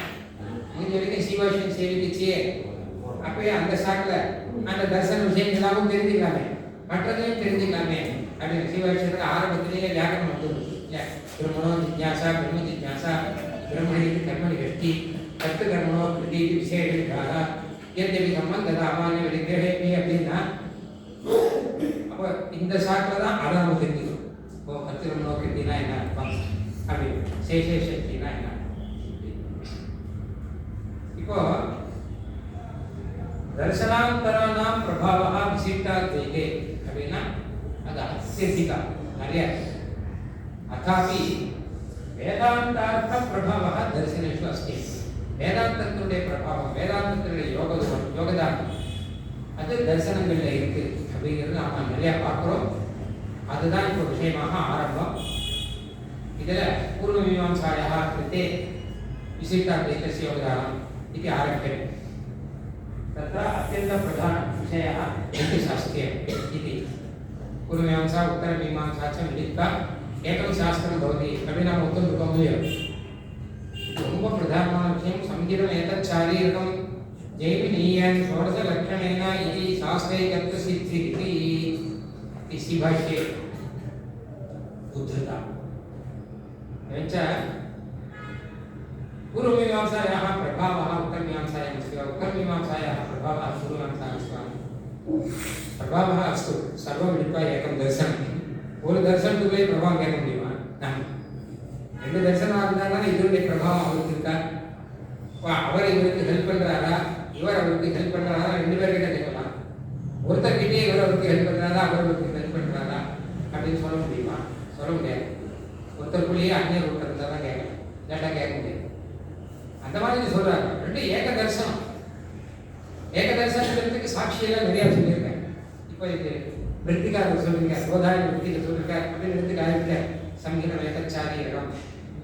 முடிஞ்ச வரைக்கும் சிவாஷன் சேவிக்கிச்சே அப்பயே அந்த சாக்கில் அந்த தரிசன விஷயங்களாகவும் தெரிஞ்சுக்கலாமே, மற்றதையும் தெரிஞ்சுக்கலாமே அப்படின்னு சிவாஷத்தில் ஆரம்பத்திலேயே வியாக்கரணம் வந்துடும். பிரம்மணோ ஜிஜ்ஞாசா பிரம்ம ஜிஜ்ஞாசா பிரம்மணி கர்மணி கஷ்டி தத்து கர்மணோ கிருதி விசேஷா எத்தவி சம்பந்தம் அமானிய விகிரகமே அப்படின்னா அப்போ இந்த சாக்கில் தான் அதை நம்ம தெரிஞ்சுக்கணும். இப்போ கத்திரமனோ கிருத்தினா என்ன அர்த்தம் அப்படின்னு, சேஷேஷக்தினா என்ன. இப்போ தர்சனாந்தரானாம் பிரபாவா விசிஷ்டாத்வைதே அப்படின்னா அது அத்தியதிகா நிறைய. அதாபி வேதாந்தார்த்த பிரபாவ தரிசனேஷு அஸ்தி. வேதாந்தத்தினுடைய பிரபாவம், வேதாந்தத்தினுடைய யோகதானம் அது தரிசனங்களில் இருக்கு அப்படிங்கிறது நாம் நிறையா பார்க்குறோம். அதுதான் இப்போ விஷயமாக ஆரம்பம். இதில் பூர்வ மீமாம்சாயா கிருத்தே விசிஷ்டாத்வைதஸ்ய யோகதானம் இது ஆரம்பியते. तत्र अत्यन्तप्रधानविषयः नीतिशास्त्रे इति. पूर्वमीमांसा उत्तरमीमांसा च मिलित्वा एकं शास्त्रं भवति. कविनाम उत्तमरूपं ரொம்ப பிரதானமான விஷயம். சங்கீதம் ஏதச்சாரீரகம் ஜெய்மினீயன் ஷோடசலக்ஷணேன இதி சாஸ்திரைகத்வ சித்திரிதி इसी भाष्ये उद्धृता. एवञ्च पूर्वमीमांसायाः प्रभावः उत्तरमीमांसायाम् अस्ति वा, उत्तरमीमांसायाः प्रभावः पूर्वमीमांसायाम् अस्ति वा. प्रभावः अस्तु, सर्वं मिलित्वा एकं दर्शनं. ஒரு தர்சனத்துக்குள்ளே பிரபாவம் கேட்க முடியுமா? ரெண்டு தர்சனம் இருந்தாலும் இதனுடைய பிரபாவம் அவருக்கு இருக்கா? அவர் இவருக்கு ஹெல்ப் பண்ணுறாரா, இவர் அவருக்கு ஹெல்ப் பண்ணுறாரா? ரெண்டு பேர்கிட்ட கேட்கலாம். ஒருத்தர்கிட்டே இவர் அவருக்கு ஹெல்ப் பண்ணுறாரா, அவர் அவருக்கு ஹெல்ப் பண்ணுறாரா அப்படின்னு சொல்ல முடியுமா? சொல்ல முடியாது. ஒருத்தருக்குள்ளேயே அந்நியர் ஒருத்தர் இருந்தால் தான் கேட்கலாம், இல்லாட்டா கேட்க முடியாது. அந்த மாதிரி சொல்கிறாங்க. ரெண்டு ஏக தரிசனம். ஏக தரிசனத்துக்கு சாட்சியெல்லாம் நிறையா சொல்லியிருக்கேன். இப்போ இது விருத்திகாரர் சொல்லியிருக்கார், கோதாரி விருத்திகள் சொல்லியிருக்கார் அப்படின்னு விருத்திகாரிருக்கார். சங்கீதம் ஏகச்சாரீரகம்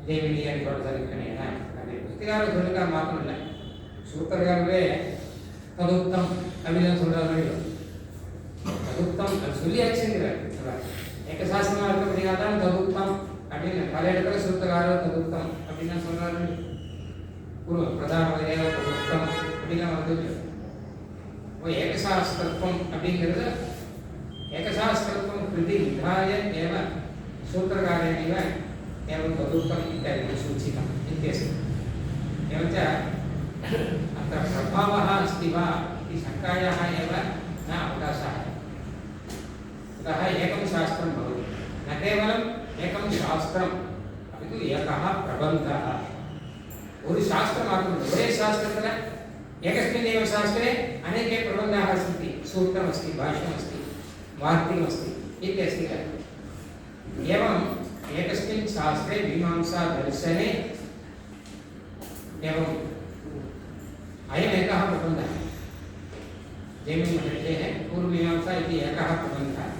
தேவினியன் சொல்லியிருக்கேன் அப்படின்னு விருத்திகாரர் சொல்லியிருக்கார். மாத்திரம் இல்லை, சூத்திரகாரவே ததுப்தம் அப்படின்னு சொல்கிறார்கள். ததுப்தம் அது சொல்லியாச்சுங்கிறார். ஏகசாஸ்திரமாக இருக்க தான் ததுப்தம் அப்படின்னு பல இடத்துல சூத்திரகாரர் ததுப்தம் அப்படின்னு சொல்கிறார்கள். பிரதான ததுப்தம் அப்படின்னா வந்து ஏகசாஸ்திரத்துவம் அப்படிங்கிறது ஏகசாஸ்திரத்துவம் கிருதி விதாய ஏவ सूत्रकारेणैव एवं तदुक्तम् इत्यादि सूचितम् इत्यस्ति. एवञ्च अत्र प्रभावः अस्ति वा इति शङ्कायाः एव न अवकाशः. अतः एकं शास्त्रं भवति, न केवलम् एकं शास्त्रम् अपि तु एकः प्रबन्धः. ஒரு சாஸ்திரம் மாத்திரம், ஒரே சாஸ்திரத்தில் एकस्मिन्नेव शास्त्रे अनेके प्रबन्धाः सन्ति. सूत्रमस्ति, भाष्यमस्ति, वार्तिकमस्ति इत्यस्ति. एवं एकस्मिन् शास्त्रे मीमांसा दर्शने एवं अयमेकः प्रबन्धः. जैमिनिमहर्षेः पूर्वमीमांसा इति एकः प्रबन्धः,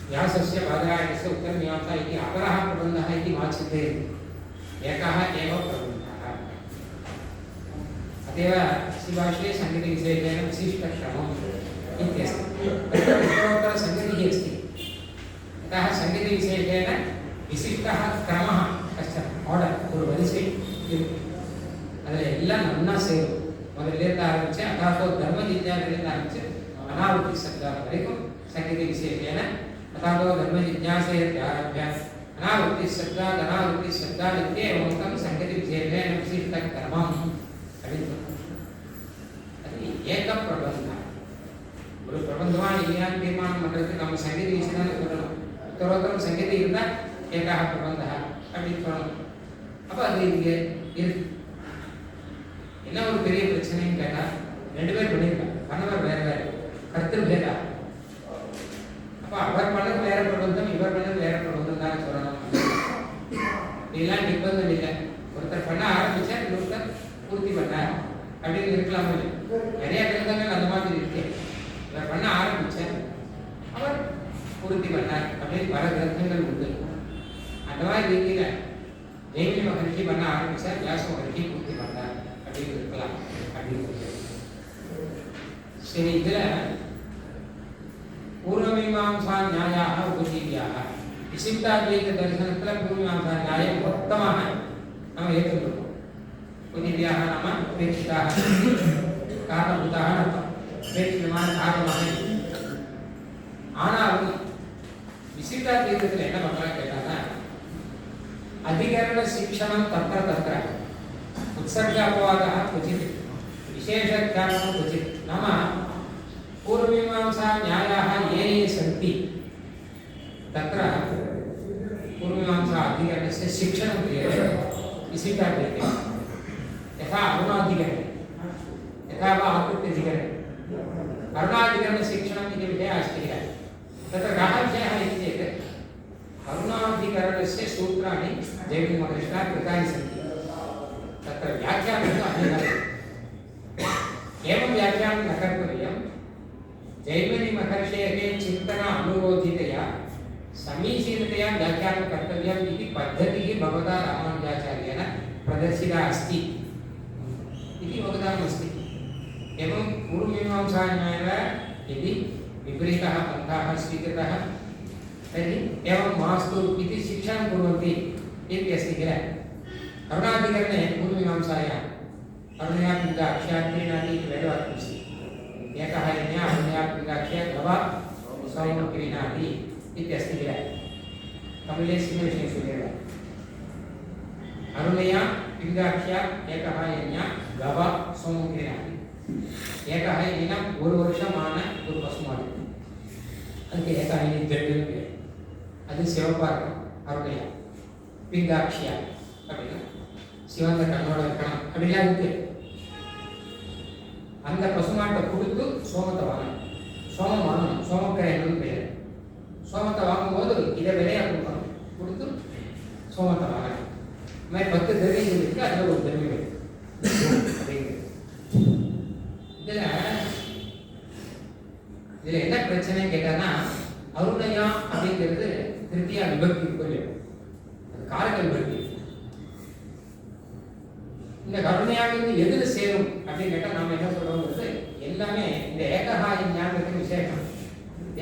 व्यासस्य बादरायणस्य उत्तरमीमांसा इति अपरः प्रबन्धः इति मा चिन्तयन्तु. एकः एव प्रबन्धः. अतएव शिवाश्रे सङ्गतिविषयेण विशिष्टक्रमम् इत्यस्ति. तत्र उत्तरोत्तरसङ्गतिः अस्ति. अतः सङ्गतिविशेषेण विशिष्टः क्रमः कश्चन आर्डर् ஒரு வரிசை இருக்கு. அதில் எல்லாம் நல்லா சேரும். முதல்லேருந்து ஆரம்பித்து அதாத்தோ தர்ம ஜிஜ்ஞாசிலேருந்து ஆரம்பித்து அனாவர்த்தி சப்தம் வரைக்கும் சங்கதி விசேஷேன அதாத்தோ தர்ம ஜிஜ்ஞாசையாரभ्य அனாவர்த்தி சப்தாத் அனாவர்த்தி சப்தாத் இत्येवं சங்கதி விசேஷேன விசிஷ்ட क्रमम् அப்படின்னு அது ஏக பிரபந்தம். ஒரு பிரபந்தமாக இல்லையான்னு தீர்மானம் பண்ணுறதுக்கு நம்ம சங்கதி விஷயம் சொல்லணும். உத்தரோத்தரம் சங்கதி இருந்தால் ஏகாக பிரபந்தா அப்படின்னு சொல்லணும். அப்போ அது இங்கே இருக்கு. என்ன ஒரு பெரிய பிரச்சனைன்னு கேட்டால், ரெண்டு பேர் பண்ணியிருக்காங்க, பண்ணவர் வேறு வேறு, கருத்து வேறா. அப்போ அவர் பண்ணது வேற பிரபந்தம், இப்படிலாம் நிர்பந்தம் இல்லை. ஒருத்தர் பண்ண ஆரம்பிச்சா இன்னொருத்தர் பூர்த்தி பண்ணார் அப்படின்னு இருக்கலாம். நிறைய கிரந்தங்கள் அந்த மாதிரி இருக்கு. இவர் பண்ண ஆரம்பிச்சார், அவர் பூர்த்தி பண்ணார் அப்படின்னு பல கிரந்தங்கள் உண்டு. அந்த மாதிரி ரீதியில ஜெய்மினி மகர்ஷி பண்ண ஆரம்பிச்சார், வியாச மகர்ஷி பூர்த்தி பண்ணார் அப்படின்னு இருக்கலாம் அப்படின்னு. சரி, இதுல பூர்வமீமாம்சா நியாயாக உபஜீவியாக விசிஷ்டாத்வைத தரிசனத்துல பூர்வமீமாம்சா நியாயம் மொத்தமாக நம்ம ஏற்றுக்கொள்வோம். உபஜீவியாக நம்ம உபேட்சிதாக காரணபூதாக அர்த்தம், உபேட்சிதமான காரணமாக. ஆனாலும் விசிஷ்டாத்வைதத்தில் என்ன பண்றாங்க கேட்டாங்கன்னா, அதிகரண சிக்ஷணம் தத்திர தத்திர உத்சர்காபவாதः क्वचित् विशेषज्ञानं क्वचित्. नाम पूर्वमीमांसा न्यायाः ये ये सन्ति तत्र पूर्वमीमांसा अधिकरणस्य शिक्षणं क्रियते विशिष्टाद्वैते. यथा अरुणाधिकरणे, यथा वा आकृत्यधिकरणे अरुणाधिकरणशिक्षणम् इति विषयः अस्ति किल. तत्र कः विषयः इति चेत् अरुणाधिकरणस्य सूत्राणि जैमिनिमहर्षिणा कृतानि सन्ति. तत्र व्याख्यानं अन्यथा एवं व्याख्यानं न कर्तव्यं. जैमिनिमहर्षेः चिन्तन अनुरोधितया समीचीनतया व्याख्यानं कर्तव्यम् इति पद्धतिः भगवता रामानुजाचार्येण प्रदर्शिता अस्ति इति वक्तव्यमस्ति. एवं पूर्वमीमांसान्यायेन यदि विपरीतः पन्थाः स्वीकृतः तर्हि एवं मास्तु इति शिक्षां कुर्वन्ति इति अस्ति किल. अरुणाधिकरणे पूर्वमीमांसायां अरुणया पिङ्गाक्ष्या क्रीणाति इति वेदवाक्यमस्ति. एकः यज्ञः अरुणया पिङ्गाक्ष्या गवा स्वयं क्रीणाति इत्यस्ति किल. तमिळे सिंहविषयेषु एव अरुणया पिङ्गाक्ष्या एकः यज्ञः गवा स्वयं क्रीणाति. एकः यज्ञः ஒரு வருஷமான ஒரு பசுமாடு, அதுக்கு ஏகாயினி ஜெட்டுன்னு பேர். அது சிவப்பா இருக்கும் அருணையா. பிங்காட்சியா அப்படின்னா சிவந்த கண்ணோட இருக்கணும் அப்படிலாம் இருக்கு. அந்த பசுமாட்டை கொடுத்து சோமத்தை வாங்கணும், சோமம் வாங்கணும், சோமக்கிரைன்னு பேர். சோமத்தை வாங்கும்போது இதை விலையா கொடுக்கணும், கொடுத்து சோமத்தை வாங்கணும். இந்த மாதிரி 10 திரவியங்கள் இருக்கு, அதில் ஒரு திரவியம் அப்படிங்கிறது. இதுல என்ன பிரச்சனை கேட்டானா, அருணையா அப்படிங்கிறது திருத்தியா விபக்தி இருக்கும் இல்லையா, அது காரக விபக்தி. இந்த கருணையாங்கிறது எதில் சேரும் அப்படின்னு கேட்டால் நாம என்ன சொல்றோம்ன்றது எல்லாமே இந்த ஏகஹாயின்யாங்கிறது விசேஷம்.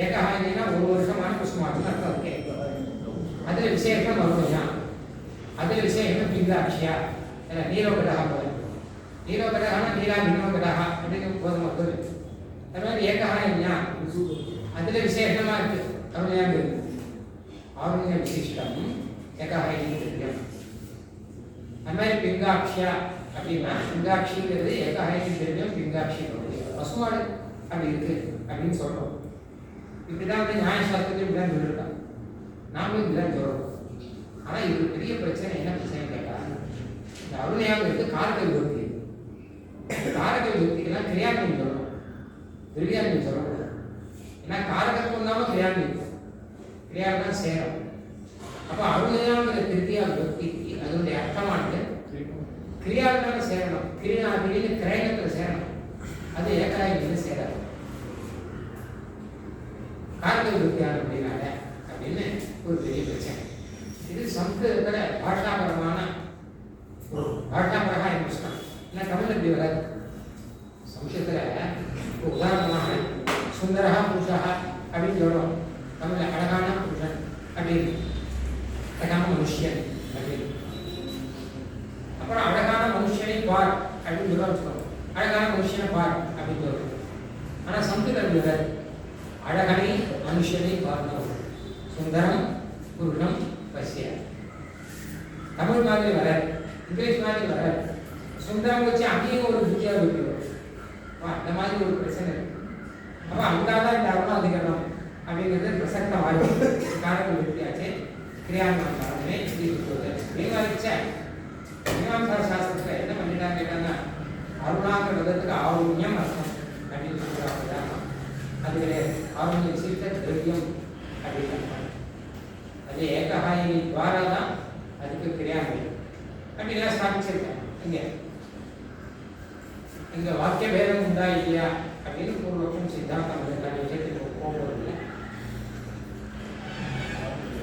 ஏகஹாயினா ஒரு வருஷமான குசுமாட்டுன்னு அர்த்தம் இருக்கு. அதுல விசேஷம் அருணையா, அதுல விசேஷம் பிங்காட்சியா, நீரோகடா போல. நீரோகடானா நீரா வினோகடா அப்படின்னு போதும் வருது. அது மாதிரி ஏகஹாயின்யா அதுல விசேஷமா இருக்கு அருணையாங்கிறது. ஆருண்ய விசிஷ்டம் ஏகஹாயினி திவ்யம். அது மாதிரி பிங்காட்சியா அப்படின்னா பிங்காட்சிங்கிறது ஏகஹாயினி திவ்யம், பிங்காட்சி பசுமாடு அப்படி இருக்கு அப்படின்னு சொல்றோம். இப்படிதான் வந்து நியாயசாஸ்திரத்தில் இப்படிதான் சொல்லியிருக்காங்க, நாமளும் இப்படிதான் சொல்றோம். ஆனா இது பெரிய பிரச்சனை. என்ன பிரச்சனை கேட்டா, இந்த அருணையாங்கிறது காரக விபக்தி. காரக விபக்திக்கெல்லாம் கிரியாத்மம் சொல்லணும், திவ்யாத்மம் சொல்லணும். ஏன்னா காரகத்துவம் தான் கிரியாத்மம், கிரியாதான் சேரும். அப்ப அருணையாங்கிற திருத்தியா விபக்திக்கு அதனுடைய அர்த்தமானது கிரியாதான சேரணும். கிரியாதின்னு கிரயணத்தில் சேரணும், அது ஏகாயில சேராது. காரக விபக்தியான அப்படின்னால அப்படின்னு ஒரு பெரிய பிரச்சனை. இது சம்ஸ்கிருதத்துல பாஷாபரமான ஒரு பாஷாபரமா பிரச்சனை. ஏன்னா தமிழ் இப்படி வராது. சம்ஸ்கிருதத்துல உதாரணமாக சுந்தரா புருஷா அப்படின்னு சொல்றோம். தமிழ்ல அழகான புருஷன் அப்படின்னு, அழகான மனுஷன் அப்படின்னு. அப்புறம் அழகான மனுஷனை பார் அப்படின்னு சொல்லுவோம். அழகான மனுஷனை பார் அப்படின்னு சொல்றோம். ஆனா சம்ஸ்கிருதம் வராது. அழகனை மனுஷனை பார்க்கணும், சுந்தரம் புருஷம் பசிய. தமிழ் மாதிரி வராது, இங்கிலீஷ் மாதிரி வராது. சுந்தரம் வச்சு அங்கேயும் ஒரு துத்தியா விட்டுருவோம். அந்த மாதிரி ஒரு பிரச்சனை இருக்கு. அப்ப அங்காதான் இந்த அருணாதிகரணம் அப்படிங்கிறது பிரசக்த வாழ்க்கை காரக வித்தியாச்சு கிரியாத்மக காரணமே விவாதிச்ச மீமாம்சா சாஸ்திரத்துல என்ன பண்ணிட்டாங்க கேட்டாங்கன்னா, அருணாங்கிற விதத்துக்கு ஆருண்யம் அர்த்தம் அப்படின்னு சொல்றாங்க. அது கிடையாது. ஆருண்ய விசிஷ்ட திரவியம் அப்படின்னு அது ஏகஹாயினி துவாரா தான் அதுக்கு கிரியாமை அப்படின்னா ஸ்தாபிச்சிருக்கேன். இங்க வாக்கிய பேதம் உண்டா இல்லையா அப்படின்னு பூர்வக்கும் சித்தாந்தம் விஷயத்துக்கு போகும்போது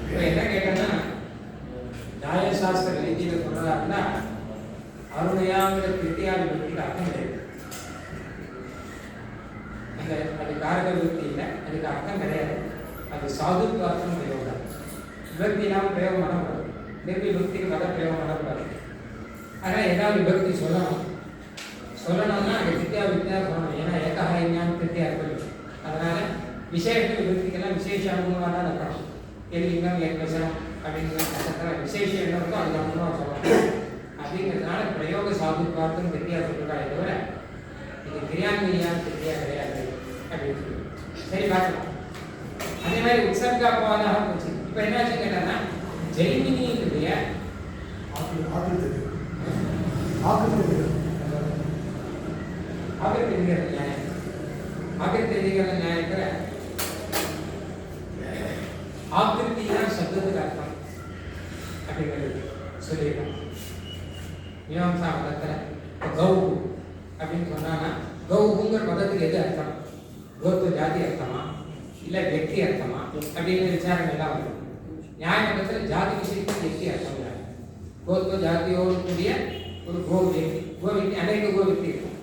இப்போ என்ன கேட்டேன்னா, நியாயசாஸ்திர ரீதியில் சொல்றதா இருந்தா அருணையாங்கிற கிருத்தியாதி விபக்திக்கு அர்த்தம் கிடையாது. அந்த அது காரக விபக்தி இல்லை, அதுக்கு அர்த்தம் கிடையாது. அது சாதுத்வ அர்த்தம் பிரயோகம். விபக்தி இல்லாமல் பிரயோகம் பண்ணக்கூடாது. நிர்விபக்திக்கு பத பிரயோகம் பண்ணக்கூடாது. ஆனால் ஏதாவது விபக்தி சொல்லணும்னா அந்த கிருத்தியா வித்தியா சொல்லணும். ஏன்னா ஏகாக இஞ்ஞான கிருத்தியா இருக்கு. அதனால விசேஷ விபக்திக்கெல்லாம் விசேஷ அனுபவமாக தான் இருக்கணும். எலிங்கம் ஏகவசனம் அப்படிங்கிற விசேஷ என்ன இருக்கோ அதுக்கு அனுபவமாக சொல்லணும். அப்படிங்கிறதுனால பிரயோக சாதுத்வார்த்தம் கிருத்தியா சொல்லிருக்காங்க தவிர இது கிரியான்மையான கிருத்தியா கிடையாது அப்படின்னு சொல்லி சரி பார்க்கலாம். அதே மாதிரி உற்சர்காபவாதாக போச்சு. இப்போ என்னாச்சு கேட்டாங்கன்னா ஜெய்மினியினுடைய நியாயத்துல ஆக்கிருத்தி தான் சப்தத்துக்கு அர்த்தம் அப்படிங்கிறது சொல்லியிருக்காங்க. மீமாம்சா மதத்துல கௌஹு அப்படின்னு சொன்னாங்கன்னா கௌஹுங்கிற பதத்துக்கு எது அர்த்தம்? கோத்வ ஜாதி அர்த்தமா இல்ல வெக்தி அர்த்தமா அப்படின்னு விசாரணை எல்லாம் வரும். நியாய மதத்துல ஜாதி விஷயத்துக்கு வெக்தி அர்த்தம் இல்லை. கோத்வ ஜாதியோடு கூடிய ஒரு கோவியக்தி அநேக கோவியக்தி இருக்கும்.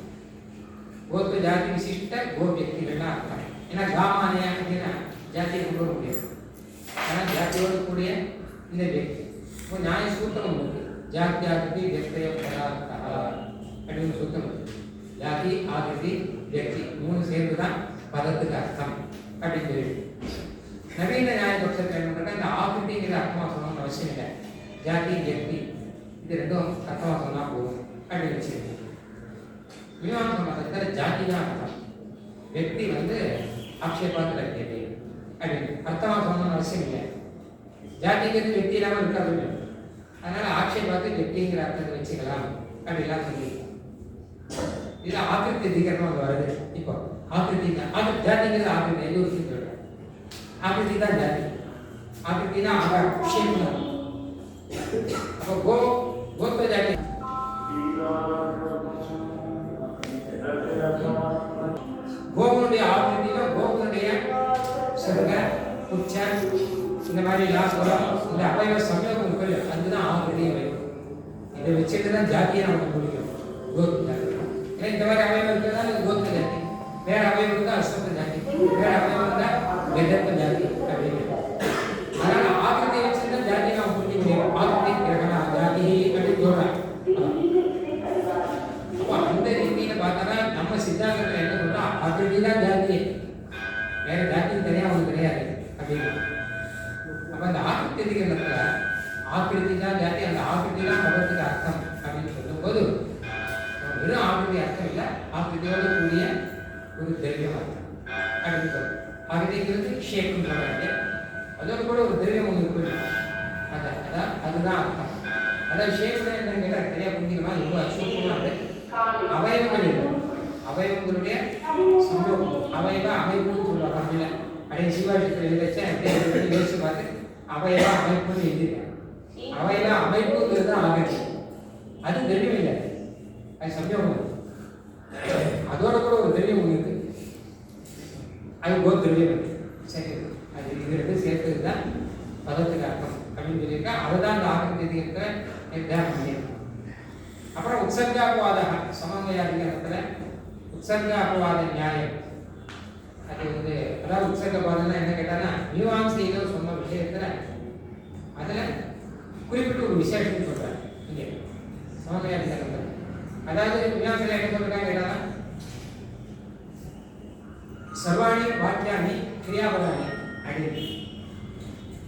கோத்வ ஜாதி விசிஷ்ட கோவியக்திகள்லாம் அர்த்தம். ஏன்னா காமானியா அப்படின்னா ஜாதியை கொண்டு வர முடியாது. ஆனால் ஜாதியோடு கூடிய இந்த வெக்தி இப்போ நியாய சூத்திரம் இருக்கு. ஜாதி ஆகிருதி வெக்தய பதார்த்தா அப்படின்னு சூத்திரம் இருக்கு. ஜாதி ஆகிருதி வெக்தி மூணு சேர்ந்து தான் பதத்துக்கு அர்த்தம் அப்படின்னு சொல்லி நவீன நியாய பட்சத்தில் என்ன இந்த ஆகிருதிங்கிற அர்த்தமாக சொல்லணும்னு அவசியம் இல்லை. ஜாதி வெக்தி இது ரெண்டும் அர்த்தமாக சொன்னால் போதும் அப்படின்னு வச்சுருக்கேன். மீமாம்சா மதத்தில் ஜாதி தான் அர்த்தம். வெக்தி ஆட்சேபாத்தில் இருக்கிறது அப்படின்னு அர்த்தமாக சொல்லணும்னு அவசியம் இல்லை. ஜாதிங்கிறது வெக்தி இல்லாமல் இருக்காது இல்லை. அதனால ஆட்சேபாத்து வெக்திங்கிற அர்த்தத்தை வச்சுக்கலாம் அப்படிலாம் சொல்லி இது ஆக்கிருத்தி அதிகரணம் வருது. இப்போ ஆக்கிருத்தி தான் ஜாதிங்கிறது ஆக்கிருத்தி எது ஒரு சொல்றேன். ஆக்கிருத்தி தான் ஜாதி. ஆக்கிருத்தி தான் ஆகாரம். அப்போ கோத்வ ஜாதி கோகுனுடைய ஆக்கிருத்தில கோகுனுடைய சர்க உச்ச இந்த மாதிரி இந்த அவயவ சமயோகம் இருக்கு. அதுதான் ஆக்கிருதியை வைக்கும். இதை வச்சுட்டு தான் ஜாதியை நமக்கு பிடிக்கும். கோத்வ ஜாதி ஏன்னா இந்த மாதிரி அவயவம் இருக்கிறதா கோத்வ ஜாதி. வேற அவயவம் இருந்தால் அஸ்வத்த ஜாதி, வேற அவயவம் இருந்தால் வெதத்த ஜாதி அப்படின்னு. அதனால ஆக்கிருதியை வச்சுட்டு ஜாதியை நாம் புரிஞ்சுக்க முடியும். ஆக்கிருதி கிரகணா ஜாதி அப்படின்னு சொல்றாங்க. அப்போ அந்த ரீதியில பார்த்தா நம்ம சித்தாந்தத்தில் என்ன சொல்றோம்? ஆக்கிருதி தான் ஜாதி, வேற ஜாதி தனியாக ஒன்று கிடையாது அப்படின்னு. அப்போ அந்த ஆக்கிருதி அதிகரணத்துல ஆக்கிருதி தான் ஜாதி, அந்த ஆக்கிருதி தான் பதத்துக்கு அர்த்தம் அப்படின்னு சொல்லும்போது வெறும் ஆக்கிருதி அர்த்தம் இல்லை, ஆக்கிருதியோடு கூடிய ஒரு திரவியம் அர்த்தம் அப்படின்னு சொல்றோம். ஆக்கிருதிங்கிறது ஷேப்னு சொல்றாங்க. அதோடு கூட ஒரு திரவியம் ஒன்று இருக்கு. அதுதான் அர்த்தம். அதாவது ஷேப்ல என்னன்னு கேட்டால் சரியா புரிஞ்சுக்கலாம். ரொம்ப அசூப்பமாக அவயவங்கள் இல்லை, அவயவங்களுடைய சம்பவம் அவயவ அமைப்புன்னு சொல்லுவாங்க. தமிழில் அப்படியே சிவாஜித்தில் எழுதிச்சேன் யோசிச்சு பார்த்து அவயவ அமைப்புன்னு எழுதியிருக்காங்க. அவயவ அமைப்புங்கிறது தான் ஆகிடுச்சு. அது தெரியவும் இல்லை, அது சம்பவம். அதோட கூட ஒரு தெரியவும் ஒன்று இருக்கு, அது போத் தெரியவும். சரி, அது இது ரெண்டு சேர்த்தது தான் பதத்துக்கு அர்த்தம் அப்படின்னு சொல்லியிருக்கா. அதுதான் இந்த ஆக்கிருதி இருக்கிற நிர்தாரணம் பண்ணியிருக்கோம். அப்புறம் உற்சர்காபவாத சமன்வயாதிகாரத்தில் உற்சர்காபவாத நியாயம் அது அதாவது உற்சர்கபாதம்னா என்ன கேட்டாங்கன்னா மீமாம்சையில் சொன்ன விஷயத்தில் அதில் குறிப்பிட்டு ஒரு விசேஷம் சொல்கிறாங்க இங்கே சமன்வயாதிகாரத்தில். அதாவது மீமாம்சையில் என்ன சொல்றாங்க கேட்டாங்கன்னா சர்வாணி வாக்கியானி கிரியாபதானி அப்படின்னு.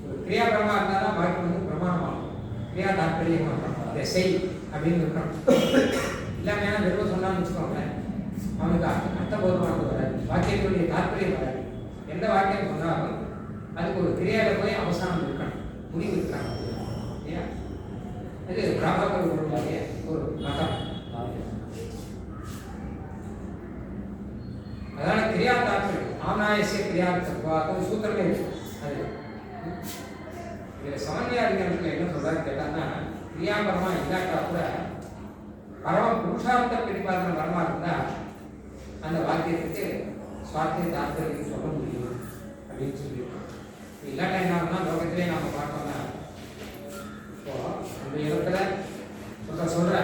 ஒரு கிரியாபரமாக இருந்தால் தான் வாக்கியம் பிரமாணமாகும். கிரியா தாற்பயமாக அதை செய் அப்படின்னு இருக்கணும். இல்லாமல் ஏன்னா வெறும் சொன்னான்னு வச்சுக்கோங்களேன், அவனுக்கு அர்த்தபோதமானது வராது, வாக்கியத்தினுடைய தாற்பயம் வராது. எந்த வாக்கியம் சொன்னாலும் அதுக்கு ஒரு கிரியாவில் போய் அவசானம் இருக்கணும், முடிவு இருக்காங்க இல்லையா? இது பிராபகர்களுடைய ஒரு மதம். அதனால கிரியா தாற்பயம் ஆனாயசிய கிரியார்த்தம் சூத்திரமே இருக்கு. அது இதில் சமன்வயாதிகாரத்தில் என்ன சொல்றாரு கேட்டான்னா, கிரியாபரமா இல்லாட்டா கூட பரம புருஷார்த்த பிரதிபாதன பரமா இருந்தா அந்த வாக்கியத்துக்கு சுவார்த்திய தாத்பரியம் சொல்ல முடியும் அப்படின்னு சொல்லியிருக்கோம். இல்லாட்டா என்ன ஆகும்னா, லோகத்திலே நாம பார்த்தோம்னா, இப்போ அந்த இடத்துல சொல்ற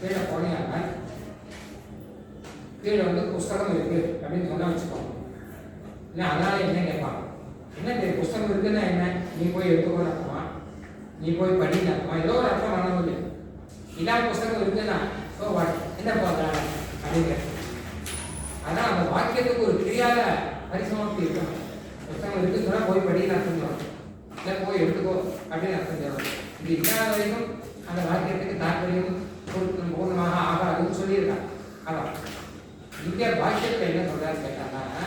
கீழே போனீங்கன்னா கீழே வந்து புஸ்தகம் இருக்கு அப்படின்னு சொன்னா வச்சுக்கோங்க. இல்லை அதனால என்ன கேட்பாங்க, என்ன புஸ்தகம் இருக்குன்னா என்ன, நீ போய் எடுத்துக்கோன்னு அர்த்தமா, நீ போய் படின்னு அர்த்தமா, ஏதோ ஒரு அர்த்தம் பண்ண முடியும். இல்லாத புஸ்தகம் இருக்குன்னா ஸோ வாட் என்ன போகிறாங்க அப்படின்னு. ஆனால் அந்த வாக்கியத்துக்கு ஒரு கிரியாத பரிசமாப்தி இருக்கணும். புத்தகம் இருக்குன்னு சொன்னால் போய் படின்னு அர்த்தம் சொல்லணும், இல்லை போய் எடுத்துக்கோ அப்படின்னு அர்த்தம் சொல்லணும். இது இல்லாத வரைக்கும் அந்த வாக்கியத்துக்கு தாற்பயம் பூர்ணமாக ஆகாதுன்னு சொல்லியிருக்காங்க. அதான் இங்கே வாக்கியத்தில் என்ன சொல்றாரு கேட்டாங்கன்னா,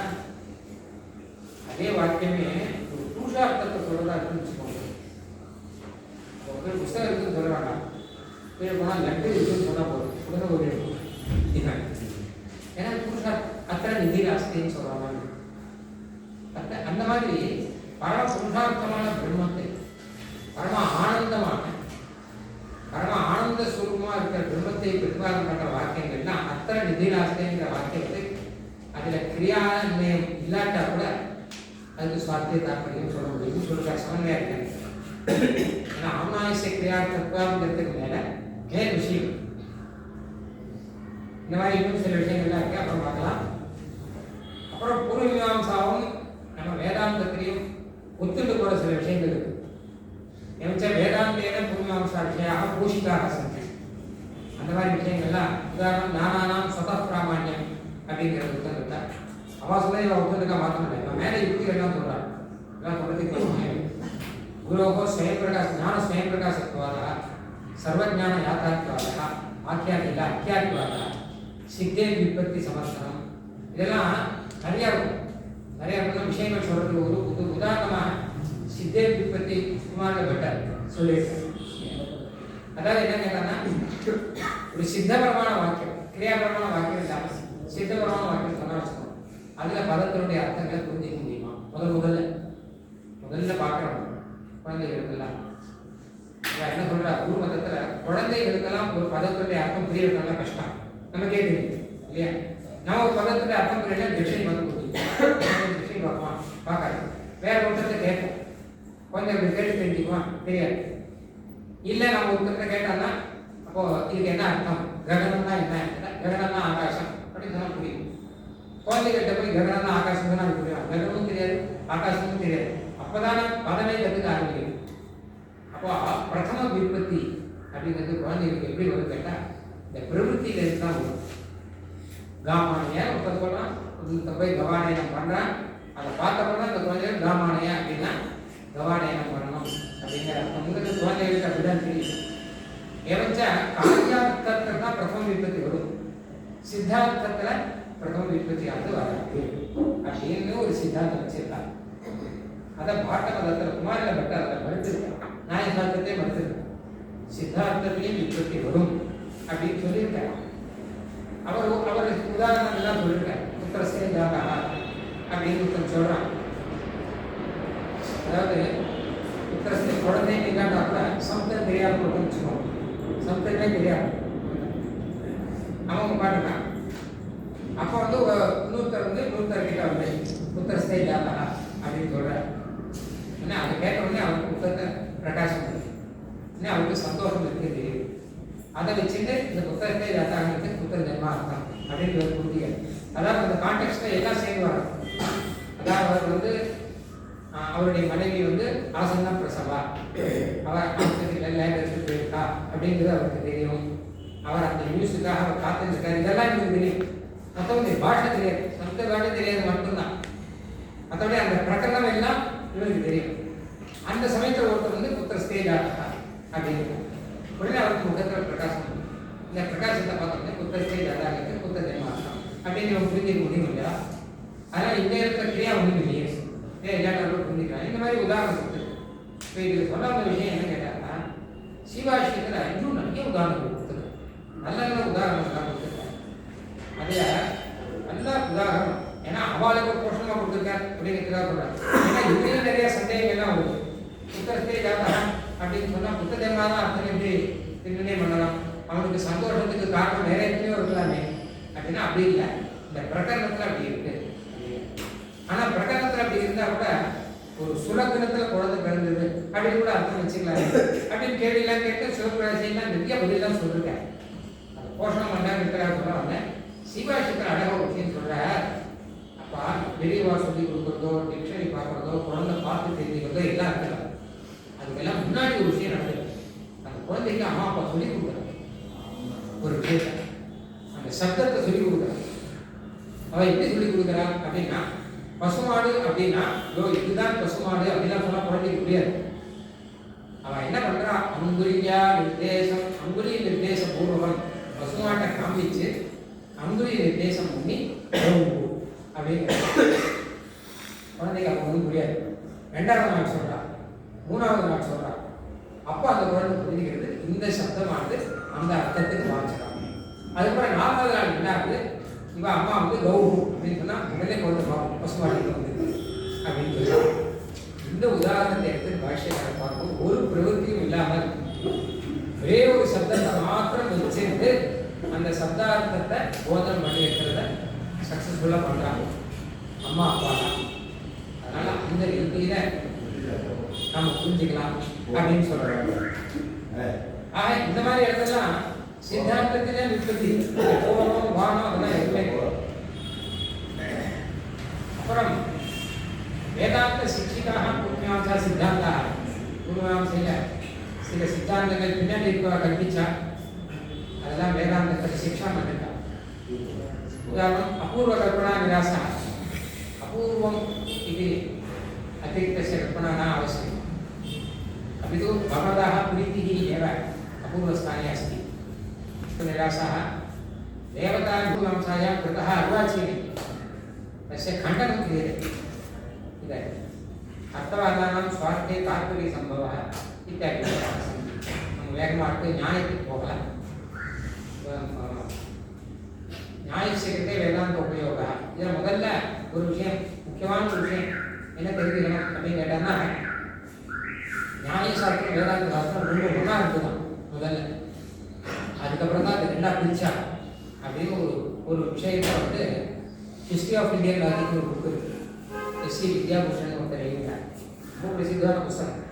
அதே வாக்கியமே ஒரு புருஷார்த்தத்தை சொல்றதா இருக்குன்னு வச்சுக்கோங்க. ஒரு புஸ்தகம் இருக்குன்னு சொல்றாங்க, கீழே போனால் லட்டு இருக்குன்னு சொன்னா போதும், உடனே ஒரு ஏன்னா புருஷா அத்தனை நிதிராஸ்தின்னு சொல்றாங்க. அந்த மாதிரி பரம புருஷார்த்தமான பிரம்மத்தை, பரம ஆனந்த சுரூபமா இருக்கிற பிரம்மத்தை பிரதிபாதம் பண்ற வாக்கியங்கள்லாம் அத்தனை நிதிராஸ்திங்கிற வாக்கியத்தை அதுல கிரியா நிலையம் இல்லாட்டா கூட அதுக்கு சுவார்த்திய தாற்பயம் சொல்ல முடியும்னு சொல்ற சமன்வயா இருக்காங்க. ஏன்னா ஆமாயச கிரியா தத்துவங்கிறதுக்கு மேல் விஷயம் இந்த மாதிரி இன்னும் சில விஷயங்கள்லாம் இருக்கு, அப்புறம் பார்க்கலாம். அப்புறம் பூர்வ மீமாம்சாவும் நம்ம வேதாந்தத்திலையும் ஒத்துட்டு போற சில விஷயங்கள் இருக்கு. எவச்ச வேதாந்தேன பூர்வ மீமாம்சா விஷயாக பூஷிதாக சந்தி, அந்த மாதிரி விஷயங்கள்லாம். உதாரணம் நானானாம் சொத பிராமணியம் அப்படிங்கிறது புத்தகத்தை அவா சொல்ல இவன் ஒத்துட்டுக்கா மாற்ற முடியாது. இவன் மேலே யுக்திகள்லாம் சொல்றான், எல்லாம் சொல்றதுக்கு குரோகோ ஸ்வயம்பிரகாஷ் ஞான ஸ்வயம்பிரகாசத்வாதா சர்வஜான யாத்தாத்வாதா ஆக்கியாதில அக்கியாத்வாதா சித்தே விற்பத்தி சமர்த்தனம், இதெல்லாம் நிறையா விஷயங்கள் சொல்றதுக்கு ஒரு உதாரணமாக சித்தே விற்பத்தி குமார பட்டர் சொல்லியிருக்காரு. அதாவது என்ன கேட்டாங்கன்னா, ஒரு சித்தபரமான வாக்கியம், கிரியாபரமான வாக்கியம் இல்லாமல் சித்தபரமான வாக்கியம் சொன்னா வச்சுக்கணும், அதுல பதத்தினுடைய அர்த்தங்களை புரிஞ்சிக்க முடியுமா? முதல்ல பார்க்கறோம் குழந்தைகளுக்கெல்லாம் என்ன சொல்ற குரு மதத்துல குழந்தைகளுக்கெல்லாம் ஒரு பதத்துடைய அர்த்தம் புரியறதுனால கஷ்டம், நமக்கே தெரியும் இல்லையா? நம்ம ஒரு பதத்துடைய அர்த்தம் புரியல டிக்ஷனரி வந்து டிக்ஷனரி பார்ப்போம், பார்க்காது. வேற ஒருத்தத்தை கேட்போம், கொஞ்சம் இப்படி கேட்டு தெரிஞ்சுக்குவான், தெரியாது. இல்லை நம்ம ஒருத்தத்தை கேட்டோம்னா அப்போ இதுக்கு என்ன அர்த்தம், ககனம்னா என்ன, ககனம்னா ஆகாசம் அப்படின்னு சொன்னா புரியும். குழந்தைகிட்ட போய் ககனம்னா ஆகாசம் தான் புரியும், ககனமும் தெரியாது ஆகாசமும் தெரியாது. அப்பதானே பதமே கற்றுக்க ஆரம்பிக்கும். அப்போ பிரதம விற்பத்தி அப்படிங்கிறது குழந்தைகளுக்கு எப்படி வரும் கேட்டா, இந்த பிரவருத்தியில தான் வரும். காமானையா ஒருத்தர் சொல்றான், போய் கவானயனம் பண்றான், அதை பார்த்தப்பதான் அந்த குழந்தைகள் காமானையா அப்படின்னா கவானயனம் பண்ணணும் அப்படிங்கிற அர்த்தம். உங்களுக்கு குழந்தைகளுக்கு அப்படிதான் தெரியும். ஏவச்சா காரியார்த்தத்தை தான் பிரதம விற்பத்தி வரும், சித்தார்த்தத்துல பிரதம விற்பத்தி ஆனது வராது அப்படின்னு ஒரு சித்தாந்தம் வச்சிருக்காங்க. அதை பாட்ட மதத்தில் குமாரில பட்ட அதை மறுத்திருக்காங்க, நியாயசாஸ்திரத்தை மறுத்திருக்காங்க. சித்தார்த்தத்திலையும் விற்பத்தி வரும் அப்படின்னு சொல்லியிருக்காங்க. அவர் உதாரணம் எல்லாம் சொல்லியிருக்காரு. புத்திரஸ்தே ஜாதா அப்படின்னு ஒருத்தன் சொல்றான், அதாவது புத்திரஸ்தே குழந்தை இல்லாட்டா கூட சம்தம் தெரியாத ஒருத்தன் வச்சுக்கோங்க, சம்தமே தெரியாது அவங்க பாட்டுக்கான். அப்போ வந்து இன்னொருத்தர் கிட்ட வந்து புத்திரஸ்தே ஜாதா அப்படின்னு சொல்றாரு. ஏன்னா அதை கேட்ட உடனே அவருக்கு புத்தகத்தை பிரகாசம் இருக்கு, இன்னும் அவருக்கு சந்தோஷம் இருக்கு தெரியும். அதை வச்சுட்டு இந்த புத்தகத்தை ஜாத்தாங்கிறது புத்தக ஜென்மா அர்த்தம் அப்படின்னு ஒரு புரிஞ்சுக்க. அதாவது அந்த கான்டெக்ட்ல எல்லாம் சேர்ந்து வரும். அதாவது அவர் வந்து அவருடைய மனைவி வந்து ஆசன்னா பிரசவா, அவர் லேபருக்கு போயிருக்கா அப்படிங்கிறது அவருக்கு தெரியும். அவர் அந்த நியூஸுக்காக அவர் காத்துருக்காரு, இதெல்லாம் எனக்கு தெரியும். மற்றவங்க பாஷை தெரியாது, சப்த பாஷை தெரியாது மட்டும்தான், மற்றபடி அந்த பிரகடனம் எல்லாம் இவருக்கு தெரியும். அந்த சமயத்தில் ஒருத்தர் வந்து புத்திரஸ்தே ஜாதா அப்படின்னு உடனே அவருக்கு முகத்தில் பிரகாசம், இந்த பிரகாசத்தை பார்த்தோம்னா புத்திரஸ்தே ஜாதாங்கிறது புத்த ஜென்மார்த்தம் அப்படின்னு நம்ம புரிஞ்சிக்க முடியும் இல்லையா? அதனால இந்த இருக்கிற கிரியா ஒன்றும் இல்லையே, எல்லாரும் புரிஞ்சுக்கலாம். இந்த மாதிரி உதாரணம் இருக்குது. இப்போ இதில் சொல்ல வந்த விஷயம் என்ன கேட்டாங்கன்னா, சிவாஷியத்தில் இன்னும் நிறைய உதாரணங்கள் கொடுத்துருக்கு, நல்ல நல்ல உதாரணங்கள்லாம் கொடுத்துருக்காங்க. அதில் நல்ல உதாரணம், ஏன்னா அவளுக்கு ஒரு போஷணமாக கொடுத்துருக்காரு அப்படிங்கிறதுக்காக சொல்கிறாங்க. ஏன்னா இதுலேயும் நிறைய சந்தேகங்கள்லாம் வருது. புத்திரஸ்தே ஜாதா அப்படின்னு சொன்னா புத்த தேவனா தான் அர்த்தம் எப்படி நிர்ணயம் பண்ணலாம்? அவனுக்கு சந்தோஷத்துக்கு காரணம் வேற எத்தனையோ இருக்கலாமே அப்படின்னா அப்படி இல்லை. இந்த பிரகரணத்துல அப்படி இருக்கு. ஆனா பிரகரணத்துல அப்படி இருந்தா கூட ஒரு சுலக்கணத்துல குழந்தை பிறந்தது அப்படின்னு கூட அர்த்தம் வச்சுக்கலாம் அப்படின்னு கேள்வியெல்லாம் கேட்டு சிவபிராசியெல்லாம் நிறைய பதிலாம் சொல்லிருக்கேன். அந்த போஷணம் பண்ணான்னு இருக்கிறார் சொல்ல வந்தேன். சிவாஷிக்கர் அழகா ஒரு விஷயம் சொல்ற, அப்பா பெரியவா சொல்லி கொடுக்குறதோ டிக்ஷனரி பார்க்கறதோ குழந்தை பார்த்து தெரிஞ்சுக்கிறதோ எல்லாம் இருக்கலாம். அதுக்கெல்லாம் முன்னாடி ஒரு விஷயம் நடக்குது. அந்த குழந்தைக்கு அம்மா அப்பா சொல்லி கொடுக்குறாங்க ஒரு விஷயத்தை, அந்த சப்தத்தை சொல்லி கொடுக்குறாங்க. அவ எப்படி சொல்லி கொடுக்குறா அப்படின்னா, பசுமாடு அப்படின்னா இதுதான் பசுமாடு அப்படிலாம் சொன்னா குழந்தைக்கு புரியாது. அவன் என்ன பண்றா, அங்குலியா நிர்தேசம், அங்குலி நிர்தேச பூர்வம் பசுமாட்டை காமிச்சு அங்குலி நிர்தேசம் பண்ணி அப்படின்னு குழந்தைக்கு அப்போ ஒன்றும் புரியாது. 2வது நாள் சொல்றா, 3வது நாள் சொல்றா. அப்போ அந்த குழந்தை புரிஞ்சுக்கிறது இந்த சப்தமானது அந்த அர்த்தத்துக்கு மாற்றலாம். அதுக்கப்புறம் 4வது நாள் என்ன ஆகுது, இவ அம்மா வந்து கௌ அப்படின்னு சொன்னா உடனே குழந்தை பார்க்கும் பசுமாட்டுக்கு வந்து அப்படின்னு சொல்லலாம். இந்த உதாரணத்தை எடுத்து பாஷ்யக்காரர் பார்க்கும் ஒரு பிரவൃத்தியும் இல்லாமல் ஒரே ஒரு சப்தத்தை மாத்திரம் வச்சிருந்து அந்த சப்தார்த்தத்தை போதனம் பண்ணி இருக்கிறத சக்சஸ்ஃபுல்லாக பண்றாங்க அம்மா அப்பா தான். அதனால அந்த ரீதியில நம்ம புரிஞ்சுக்கலாம் அப்படின்னு சொல்றாங்க. ஆக இந்த மாதிரி இடத்துலாம் சித்தாந்தத்திலே நிற்பதி போகணும் வானம் அதெல்லாம் எதுவுமே. அப்புறம் வேதாந்த சிக்ஷிக்காக பூர்வீமாசா சித்தாந்தா, பூர்வீமாசையில சில சித்தாந்தங்கள் பின்னாடி இருக்க கல்பிச்சா அதெல்லாம் வேதாந்தத்தில் சிக்ஷா பண்ணிருக்கா. உதாரணம் அபூர்வ கல்பனா நிராசா, அபூர்வம் இது अतिरिक्तस्य कल्पना न आवश्यकी। अभी तो भगवतः प्रीतिः एव अपूर्वस्थाने अस्ति। निरासः देवताभिमांसायां कृतः अर्वाचीने तस्य खण्डनं क्रियते। इदानीम् अर्थवादानां स्वार्थे तात्पर्यसम्भवः इत्यादि वेगमार्गे न्यायಕ್ಕೆ ಹೋಗಲ್ಲ. न्यायस्य कृते वेदान्त उपयोगः. ಇದರ ಮೊದಲ ஒரு விஷயம், முக்கியமான ஒரு விஷயம் என்ன தெரிஞ்சுக்கணும் அப்படின்னு கேட்டாங்கன்னா, நியாய சாஸ்திரம் வேதாந்த சாஸ்திரம் ரொம்ப ஒன்றா இருக்குதான் முதல்ல. அதுக்கப்புறம் தான் அது 2ஆ பிரிச்சா அப்படின்னு ஒரு விஷயத்தை வந்து ஹிஸ்ட்ரி ஆஃப் இந்தியன் லாஜிக் ஒரு புக் இருக்கு. எஸ்சி வித்யாபூஷன் ஒருத்தர் எழுதினார். ரொம்ப பிரசித்தமான புஸ்தகம்.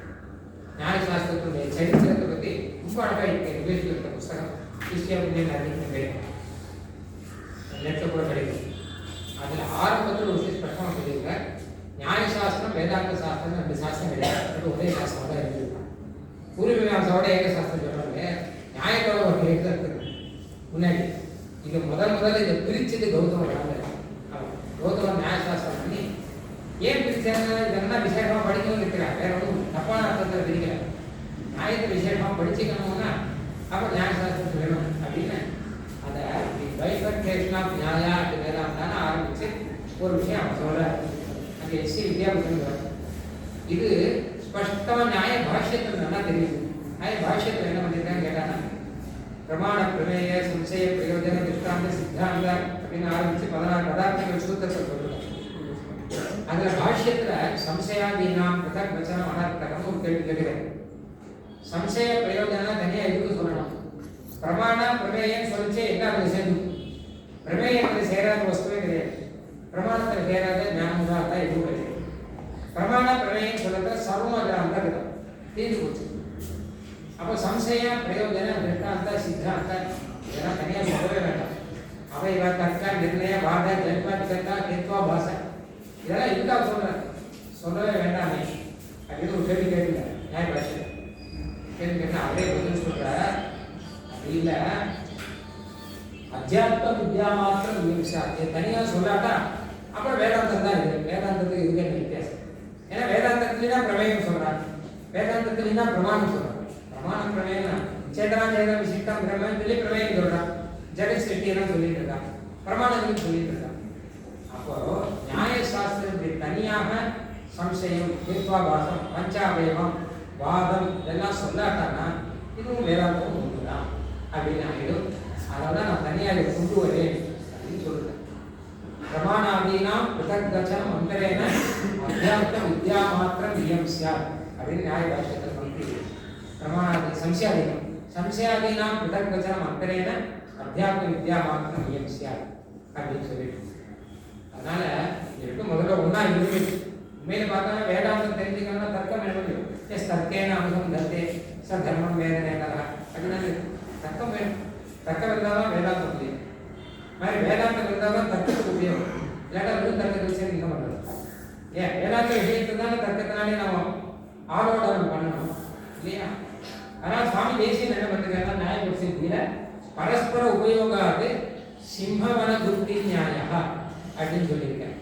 நியாய சாஸ்திரத்துடைய சரித்திரத்தை பற்றி ரொம்ப அழகாக இங்கிலீஷில் இருக்க புஸ்தகம் ஹிஸ்ட்ரி ஆஃப் இந்தியன் லாஜிக் கிடைக்கும், நெட்டில் கூட கிடைக்கும். அதில் ஆரம்பத்தில் ஒரு விஷயம் ஸ்பஷ்டமாக சொல்லியிருக்கார், நியாயசாஸ்திரம் வேதாந்த சாஸ்திரம் 2 சாஸ்திரம் கிடையாது, ஒரே சாஸ்திரம் தான் இருந்திருக்காங்க. பூர்வீமாசாவோட ஏக சாஸ்திரம் சொல்றாங்க, நியாயத்தோட ஒரு ஏக இருக்குது முன்னாடி. இது முதல்ல இதை பிரிச்சது கௌதமர். கௌதமர் நியாயசாஸ்திரம் பண்ணி ஏன் பிரிச்சாங்க, இதெல்லாம் விசேஷமாக படிக்கணும்னு இருக்கிறார். வேற ஒன்றும் தப்பான அர்த்தத்தில் பிரிக்கல. நியாயத்தை விசேஷமாக படிச்சுக்கணும்னா அப்போ நியாயசாஸ்திரம் வேணும் அப்படின்னு அதை பைஃபர்கேஷன் ஆஃப் நியாயா அப்படி வேதாந்தான ஆரம்பிச்சு ஒரு விஷயம் அவன் சொல்றார். எஸ்சி வித்யாபூஷன் இது ஸ்பஷ்டமா நியாய பாஷ்யத்தில் நல்லா தெரியுது. நியாய பாஷ்யத்தில் என்ன பண்ணிருக்கான்னு கேட்டானா, பிரமாண பிரமேய சம்சய பிரயோஜன திருஷ்டாந்த சித்தாந்த அப்படின்னு ஆரம்பிச்சு 16 பதார்த்தங்கள் சூத்திரத்தை சொல்றாங்க. அதுல பாஷ்யத்துல சம்சயாதீனாம் பிரதக் வச்சனம் அனர்த்தகம் ஒரு கேள்வி கேட்கிறேன். சம்சய பிரயோஜனம் தனியா எதுக்கு சொல்லணும்? பிரமாண பிரமேயம் சொல்லிச்சே என்ன அது சேர்ந்து பிரமேயத்தில் சேராத வஸ்துவே கிடையாது, பிரமாணத்தில் சேராத ஞானம் தான் எதுவும் கிடையாது. பிரமாண பிரமேயம் சொல்றத சர்வம் அதில் அந்தர்கதம் தீர்ந்து போச்சு. அப்போ சம்சய பிரயோஜன திருஷ்டாந்த சித்தாந்த இதெல்லாம் தனியாக சொல்லவே வேண்டாம். அவை தர்க்க நிர்ணய வாத ஜன்ம விகர்த்தா கேத்வா பாச இதெல்லாம் இதுக்காக சொல்லவே வேண்டாமே அப்படின்னு ஒரு கேள்வி கேட்குங்க. நியாய பாஷை கேள்வி கேட்டால் அவரே பதில் சொல்ற, அப்படி இல்லை அத்தியாத்ம வித்யா மாத்திரம் விமர்சா தனியாக சொல்லாட்டா அப்புறம் வேதாந்தம் தான் இது. வேதாந்தத்துக்கு இதுக்கு என்ன வித்தியாசம்? ஏன்னா வேதாந்தத்துலாம் பிரமேயம் சொல்றாங்க, வேதாந்தத்துலாம் பிரமாணம் சொல்றாங்க. பிரமாணம் பிரமேயம் சேதனா சேதன விசிஷ்டம் பிரமேயம் சொல்லி பிரமேயம் சொல்றான், ஜெகத் சிருஷ்டியெல்லாம் சொல்லிட்டு இருக்கான், பிரமாணங்கள் சொல்லிட்டு இருக்கான். அப்போ நியாய சாஸ்திரத்துக்கு தனியாக சம்சயம் கேத்வாபாசம் பஞ்சாவயவம் வாதம் இதெல்லாம் சொல்லாட்டானா இதுவும் வேதாந்தம் ஒன்றுதான் அப்படின்னு ஆகிடும். அதனால நான் தனியாக கொண்டு வரேன் அப்படின்னு சொல்றேன். பிரமாணாதீனாம் பிருதக் கச்சனம் அந்தரேன அத்தியாத்ம வித்யா மாத்திரம் நியம் சியாத் அப்படின்னு நியாய பாஷ்யத்தில் சொல்லிட்டு प्रमाणादि संशयादीनां पृथक् वचनम् अन्तरेण अध्यात्म विद्या मात्रम् इयं स्यात् அப்படின்னு சொல்லிட்டு அதனால இதுக்கு முதல்ல ஒன்றா இருக்கு. உண்மையில பார்த்தா வேதாந்தம் தெரிஞ்சுக்கணும்னா தர்க்கம் என்ன முடியும்? எஸ் தர்க்கேன அனுகம் தத்தே ச தர்மம் வேதனேதரா அப்படின்னா தர்க்கம் வேணும். தர்க்கம் இருந்தால் தான் வேதாந்தம் முடியும். மாதிரி வேதாந்தம் இருந்தால் தான் தர்க்கத்துக்கு உபயோகம். இல்லாட்டா வெறும் தர்க்கத்தை வச்சு என்ன பண்ணுறது? ஏன் வேதாந்த விஷயத்தை தானே தர்க்கத்தினாலே நம்ம ஆரோடனம் பண்ணணும் இல்லையா? ஆனால் சுவாமி தேசியன் என்ன பண்ணுறாங்கன்னா நியாயபுருஷத்தில் பரஸ்பர உபயோகாது சிம்மவன புத்தி நியாயா அப்படின்னு சொல்லியிருக்கேன்.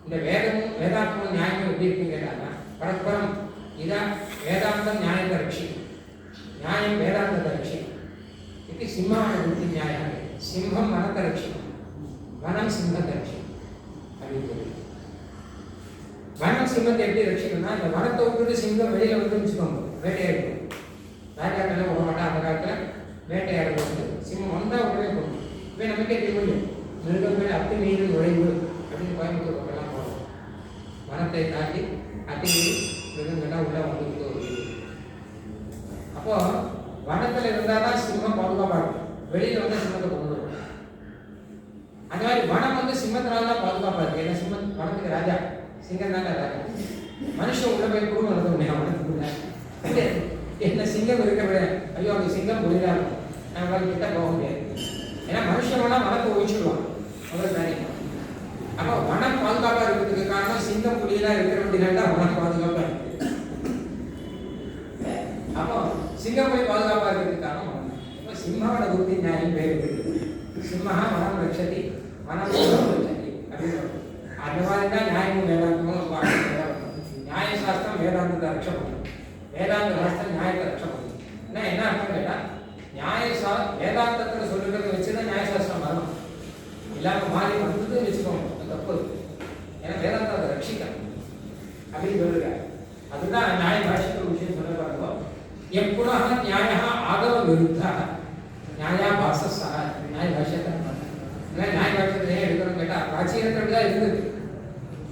இந்த வேதமும் வேதாந்தமும் நியாயமும் எப்படி இருக்குன்னு கேட்டாங்கன்னா பரஸ்பரம் இதான் வேதாந்தம் நியாயத்தை ரட்சிக்கும், நியாயம் வேதாந்தத்தை ரட்சிக்கும். இது சிம்மவன புத்தி நியாயம். சிம்மம் வனத்தை ரட்சிக்கும், வனம் சிம்மத்தை ரட்சிக்கும் அப்படின்னு சொல்லி வனம் சிம்மத்தை எப்படி ரட்சிக்கணும்னா இந்த வனத்தை விட்டுட்டு சிங்கம் வெளியில வந்து வச்சுக்கோங்க வேட்டையாடிடும். ராஜாக்கள்லாம் போக மாட்டா அந்த காலத்தில் வேட்டையாடுறது சிம்மம் வந்தால் உடனே போகணும். இப்போ நமக்கே தெரியும் மிருகங்கள் அத்துமீறி நுழைவு அப்படின்னு கோயம்புத்தூர் பக்கம்லாம் போகணும். வனத்தை தாண்டி அத்துமீறி மிருகங்கள்லாம் உள்ள வந்து அப்போ வனத்தில் இருந்தால் தான் சிம்மம் பாதுகாப்பாக இருக்கும். வெளியில் வந்து சிம்மத்தை கொண்டு வரும். அந்த மாதிரி வனம் வந்து சிம்மத்தினால தான் பாதுகாப்பாக இருக்கு. ஏன்னா சிம்மம் வனத்துக்கு ராஜா, சிங்கம் தானே ராஜா. மனுஷன் உள்ள போய் குடும்பம் நடத்த முடியும் வனத்துக்குள்ள. என்ன சிங்கம் இருக்க விட ஐயோ அந்த சிங்கம் புரிதா இருக்கும், நம்மளால கிட்ட போக முடியாது. ஏன்னா மனுஷன் வேணா வனத்தை ஒழிச்சுடுவான் அவ்வளவு தானே. அப்போ வனம் பாதுகாப்பாக இருக்கிறதுக்கு காரணம் சிங்கம் புலியெல்லாம் இருக்கிறவங்க தான் வனம் பாதுகாப்பாக இருக்கு. அப்போ சிங்கம் புலி பாதுகாப்பாக இருக்கிறதுக்கு காரணம் வனம். இப்போ சிம்மவன புத்தி நியாயம் பேர் இருக்கு. சிம்மஹா வனம் ரட்சதி வனம் ரட்சதி அப்படின்னு அந்த மாதிரி தான் நியாயமும் வேதாந்தமும் நியாய சாஸ்திரம் வேதாந்தத்தை ரட்ச பண்ணும், வேதாந்த சாஸ்திரம் நியாயத்தை ரட்ச பண்ணும். என்ன அர்த்தம் கேட்டால் வேதாந்தத்தில் சொல்லுறதை வச்சுதான் நியாயசாஸ்திரம் வரணும். இல்லாமல் மாறி வந்தது வச்சுக்கோங்க, அது தப்பு. ஏன்னா வேதாந்தத்தை ரட்சிக்கணும் அப்படின்னு சொல்லிருக்காரு. அதுதான் நியாய பாஷைக்கு விஷயம் சொல்ல பாருங்க. எப்புனா நியாய ஆகவ விருத்தா நியாயா பாசஸ்தா நியாய பாஷத்தை நியாய பாஷத்தை ஏன் எடுக்கணும்னு கேட்டால் பிராச்சீனத்தோடு தான் இருந்தது.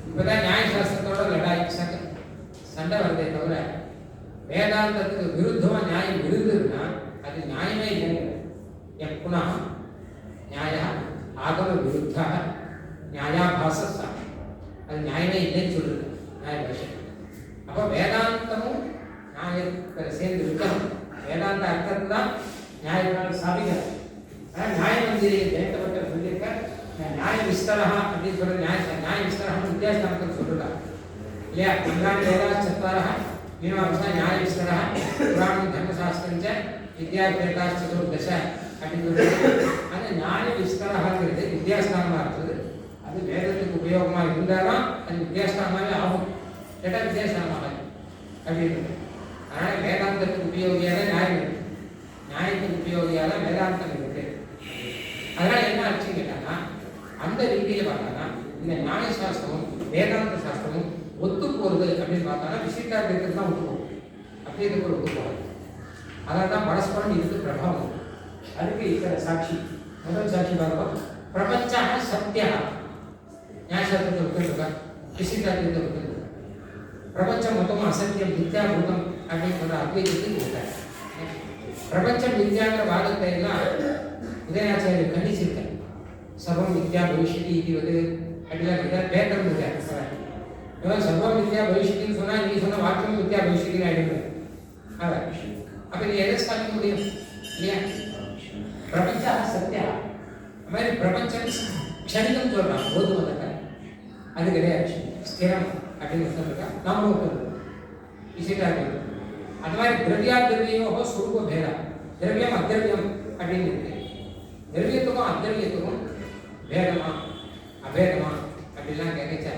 இப்போதான் நியாயசாஸ்திரத்தோட லடாய் சண்டை வருதே தவிர வேதாந்தத்துக்கு விருத்தமாக நியாயம் இருந்ததுன்னா அது நியாயமே இல்லைங்க. எப்புனா நியாய ஆகம விருத்தா நியாயாபாசஸ்தா அது நியாயமே இல்லைன்னு சொல்லுது நியாய பாஷை. அப்போ வேதாந்தமும் நியாயத்தை சேர்ந்து இருக்கணும். வேதாந்த அர்த்தத்தை தான் நியாயத்தினால் சாதிக்கிறார். ஆனால் நியாயமந்திரி ஜெயந்தபட்டர் சொல்லியிருக்க நியாய விஸ்தரா அப்படின்னு சொல்ற நியாய விஸ்தரம் வித்தியாசம் சொல்லிருக்காங்க இல்லையா? இந்திராணி வேதா சத்வாரா மீனவாசா நியாய விஸ்தரா புராணம் தர்மசாஸ்திரஞ்ச வித்யாபேதா சதுர்தச அப்படின்னு சொல்லிட்டு அந்த நியாய விஸ்தரங்கிறது வித்தியாசமாக இருக்குது. அது வேதத்துக்கு உபயோகமாக இருந்தாலும் அது வித்தியாசமாகவே ஆகும், கேட்டால் வித்தியாசமாக அப்படின்னு. அதனால் வேதாந்தத்துக்கு உபயோகியாக நியாயம் இருக்கு, நியாயத்துக்கு உபயோகியாக வேதாந்தம் இருக்கு. அதனால் என்ன ஆச்சுன்னு கேட்டாங்கன்னா அந்த ரீதியில் பார்த்தாங்கன்னா இந்த நியாய சாஸ்திரமும் வேதாந்த சாஸ்திரமும் ஒத்து போகிறது அப்படின்னு பார்த்தோன்னா விசிஷ்டாத்வைதத்துக்கு தான் ஒத்து போகும், அத்வைதத்துக்கு ஒத்து போகாது. அதனால தான் பரஸ்பரம் இதுக்கு பிரபாவம். அதுக்கு இத்தனை சாட்சி. முதல் சாட்சி பார்க்கலாம், பிரபஞ்ச சத்தியா நியாயசாஸ்திரத்தை ஒத்துருக்கா, விசிஷ்டாத்வைதத்தை ஒத்துருக்கா. பிரபஞ்சம் மொத்தமும் அசத்தியம் மித்யாபூதம் அப்படின்னு சொல்ற அத்வைதத்துக்கு இருக்காரு. பிரபஞ்சம் மித்யாங்கிற வாதத்தை எல்லாம் உதயாச்சாரியர் கண்டிச்சிருக்காரு. சர்வம் மித்யா பவிஷ்யதி இது அப்படிலாம் பேட்டர் இருக்காரு. சர்வம் மித்யா பவிஷ்யத்தின்னு சொன்னா நீ சொன்ன வாக்கியம் மித்யா பவிஷ்யத்தின்னு ஆயிடுது. அப்ப நீ எதை ஸ்தாபிக்க முடியும் இல்லையா? பிரபஞ்ச சத்தியா அது மாதிரி பிரபஞ்சம் க்ஷணிகம் சொல்றான் போது வந்தக்க அது கிடையாது, ஸ்திரம் அப்படின்னு சொல்லிருக்கா. நாம விசிட்டாக அது மாதிரி திரவியா திரவியோ சுரூப பேதா, திரவியம் அத்திரவியம் அப்படின்னு இருக்கு. திரவியத்துக்கும் அத்திரவியத்துக்கும் பேதமா அபேதமா அப்படிலாம் கேட்க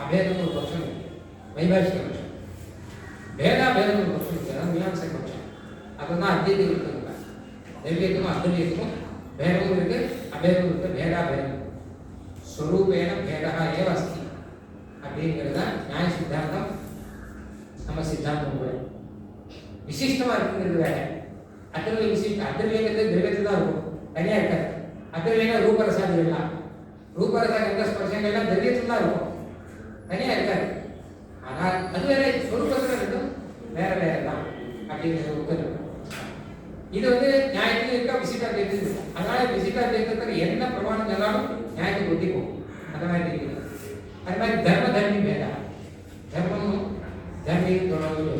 அபேதம் ஒரு பட்சம் இருக்கு, வைபாஷிக பட்சம். பேதா பேதம் ஒரு பட்சம் இருக்கு, மீமாம்சை பட்சம். அதுதான் அத்வைதம் இருக்குங்க. திரவியத்துக்கும் அத்திரவியத்துக்கும் பேதமும் இருக்கு, அபேதமும் இருக்கு. பேதா பேதம் ஸ்வரூபேன பேதா ஏவ அஸ்தி அப்படிங்கிறது தான் நியாய சித்தாந்தம். நம்ம சித்தாந்தம் கூட விசிஷ்டமா இருக்குங்கிறது வேற. அத்திரவிய விசிஷ்ட அத்திரவியங்கிறது திரவியத்தில் தான் இருக்கும், தனியாக இருக்காது. அத்திரவியங்க ரூபரசாதிகள்லாம் ரூபரசா எந்த ஸ்பர்சங்கள்லாம் திரவியத்தில் தான் இருக்கும், தனியாக இருக்காது. ஆனால் அது வேற, சொரூபத்தில் ரெண்டும் வேற வேற தான் அப்படிங்கிறது உட்காந்து இது வந்து நியாயத்தில் இருக்க விசிட்டா தேர்தல் இருக்கு. அதனால விசிட்டா தேர்தல் என்ன பிரமாணம் சொன்னாலும் நியாயத்துக்கு ஒத்தி போகும். அந்த மாதிரி இருக்குது. அது மாதிரி தர்மி வேதா தர்மமும் தர்மியும் தொடர்பு.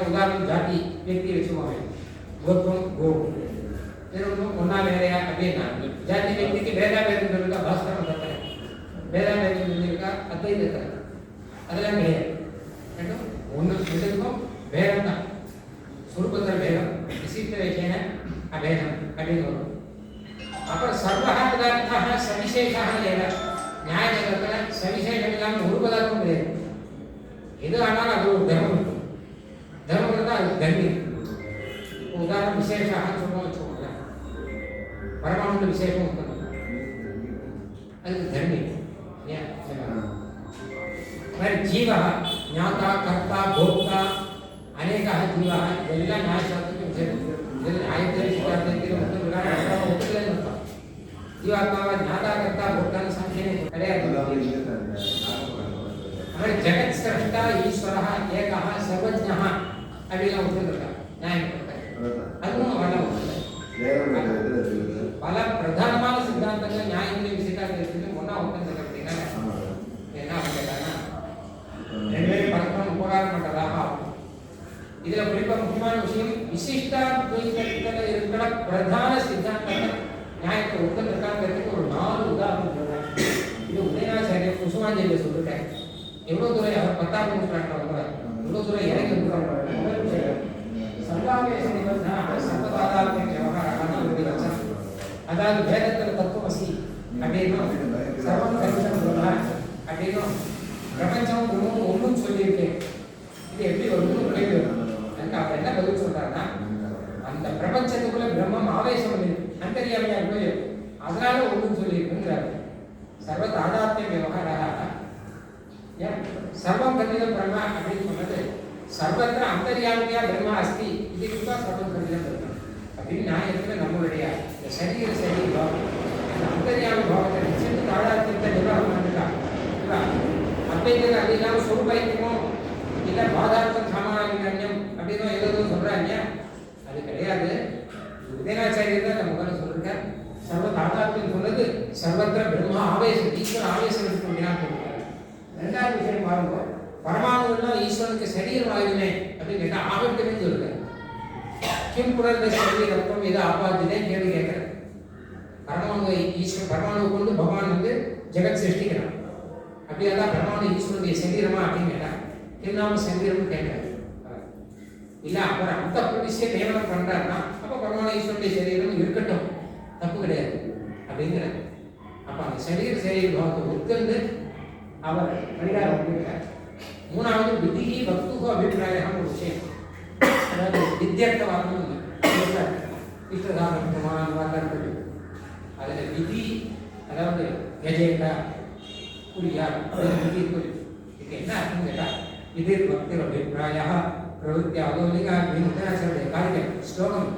உதாரணம் ஜாதி व्यक्ति வச்சுக்கோங்க. கோத்ரம் கோ இன்னும் ஒன்னா வேறையா அப்படின்னா ஜாதி व्यक्तिக்கு வேதா வேதம் சொல்லிருக்கா பாஸ்கரம் தப்பேன். வேதா வேதம் சொல்லியிருக்கா அத்வைதத்தை அதெல்லாம் கிடையாது. ஒன்று ரெண்டுக்கும் வேதம் தான். சுரூபத்தில் வேதம் விசிஷ்ட விஷயன அவேதம் அப்படின்னு வரும். அப்புறம் சர்வ பதார்த்தா சவிசேஷாக ஏதா நியாயத்தில் சவிசேஷம் இல்லாமல் ஒரு பதார்த்தம் கிடையாது. எது ஆனாலும் அது ஒரு தர்மம் இருக்கும். தர்மம் இருந்தால் அது தர்மம். உதாரணம் விசேஷாக சொல்லுவோம் வச்சுக்கோங்க. பரமானந்த விசேஷம் இருக்கணும். அதுக்கு தர்மி ஏன் ஜீவா ஞாதா கர்த்தா போக்தா அநேகா ஜீவா இதெல்லாம் நியாயசாஸ்திரத்துக்கு விசேஷம். இதில் நியாயத்தில் சித்தாந்தத்தில் ஒத்துக்கலன்னு இருப்பான். ஜீவாத்மாவை ஞாதா கர்த்தா போக்தான்னு சம்சயம் கிடையாது. ஜெகத் ஸ்ரஷ்டா ஈஸ்வரா ஏகா சர்வஜ்ஞா அப்படின்னு ஒத்துருக்காங்க நியாயம். அதுவும் பல பிரதானமான சித்தாந்தங்கள் நியாயத்திலையும் சித்தாந்தத்திலையும் ஒன்னா ஒத்துருக்க அப்படின்னா என்ன கேட்டாங்கன்னா ரெண்டு பேரும் பரஸ்பரம் உபகாரம் பண்றதாக ஆகும். இதுல குறிப்பா முக்கியமான விஷயம் விசிஷ்டாத்வைதத்துல இருக்கிற பிரதான சித்தாந்தங்கள் நியாயத்தை ஒத்துருக்காங்கிறதுக்கு ஒரு 4 உதாரணம் சொல்றேன். இது உதயநாச்சாரியர் குசுமாஞ்சலியை சொல்லிருக்கேன். எவ்வளவு தூரம் அவர் 10ஆம் நூற்றாண்டு வந்தார், எவ்வளவு தூரம் இறங்கி வந்துடுறாங்க. சர்வாவேச நிபந்தனா சர்வதாதாத்மிய விவகாரம் வச்சான். அதாவது வேதத்தில் தத்துவமசி அப்படின்னும் சர்வம் கருஷம் அப்படின்னும் பிரபஞ்சம் ஒன்றும் சொல்லியிருக்கேன். இது எப்படி வரும்னு கேள்வி வரும். அதுக்கு அவர் என்ன பதில் சொல்றாருன்னா, அந்த பிரபஞ்சத்துக்குள்ள பிரம்மம் ஆவேசம் அந்தரியாமையா போய் அதனால ஒன்றும் சொல்லியிருக்குங்கிறார். சர்வ தாதாத்மிய விவகாரம் சர்வம் கல்விதம் பிரம்மா அப்படின்னு சொன்னது சர்வத்திர அந்தரியாமையா பிரம்மா அஸ்தி இதுக்கு தான் சர்வம் கல்விதம் பிரம்மா அப்படின்னு நியாயத்தில் நம்மளுடைய சரீர சரி பாவம் அந்த அந்தரியாம பாவத்தை நிச்சயத்து தாதாத்மியத்தை நிர்வாகம் பண்ணிருக்காங்க. அத்வைதத்தில் அது இல்லாமல் சொருபைத்தியமோ இல்லை பாதார்த்தம் சாமானியம் அப்படின்னு ஏதோ சொல்றாங்க. அது கிடையாது. உதயநாச்சாரியர் தான் நம்ம முதல்ல சொல்லிருக்கார். சர்வ தாதாத்மியம் சொன்னது சர்வத்திர பிரம்மா ஆவேசம் ஈஸ்வர ஆவேசம் இருக்கு அப்படின்னா சொல்லிருக்காரு. ரெண்டாவது விஷயம் பாருங்க, பரமாணுலாம் ஈஸ்வரனுக்கு சரீரம் ஆயுமே அப்படின்னு கேட்டால் ஆகட்டுமே சொல்லுங்க. கிம் புரந்த சரீரத்தம் இதை ஆபாத்தினே கேள்வி கேட்கிறேன். பரமாணுவை ஈஸ்வரன் பரமாணுவை கொண்டு பகவான் வந்து ஜெகத் சிருஷ்டிக்கிறான். அப்படியே தான் பரமாணு ஈஸ்வரனுடைய சரீரமா அப்படின்னு கேட்டான். திருநாம சரீரம்னு கேட்கிறார். இல்லை அவர் அந்த பிரதிஷ்டை நியமனம் பண்றாருன்னா அப்போ பரமாணு ஈஸ்வரனுடைய சரீரம் இருக்கட்டும், தப்பு கிடையாது அப்படிங்கிறார். அப்போ அந்த சரீர பாவத்தை ஒத்துந்து அவர் பரிகாரம் பண்ணிட்டார். மூணாவது விதிகி பக்துகோ அபிப்பிராயம் ஒரு விஷயம். அதாவது வித்தியர்த்த வார்த்தை இஷ்டதான அதில் விதி அதாவது கஜேகா புரியா விதி இதுக்கு என்ன அர்த்தம் கேட்டால் இது பக்தி அபிப்பிராய பிரவருத்தி அதோலிகா விருத்தாசருடைய காரியம் ஸ்லோகம்.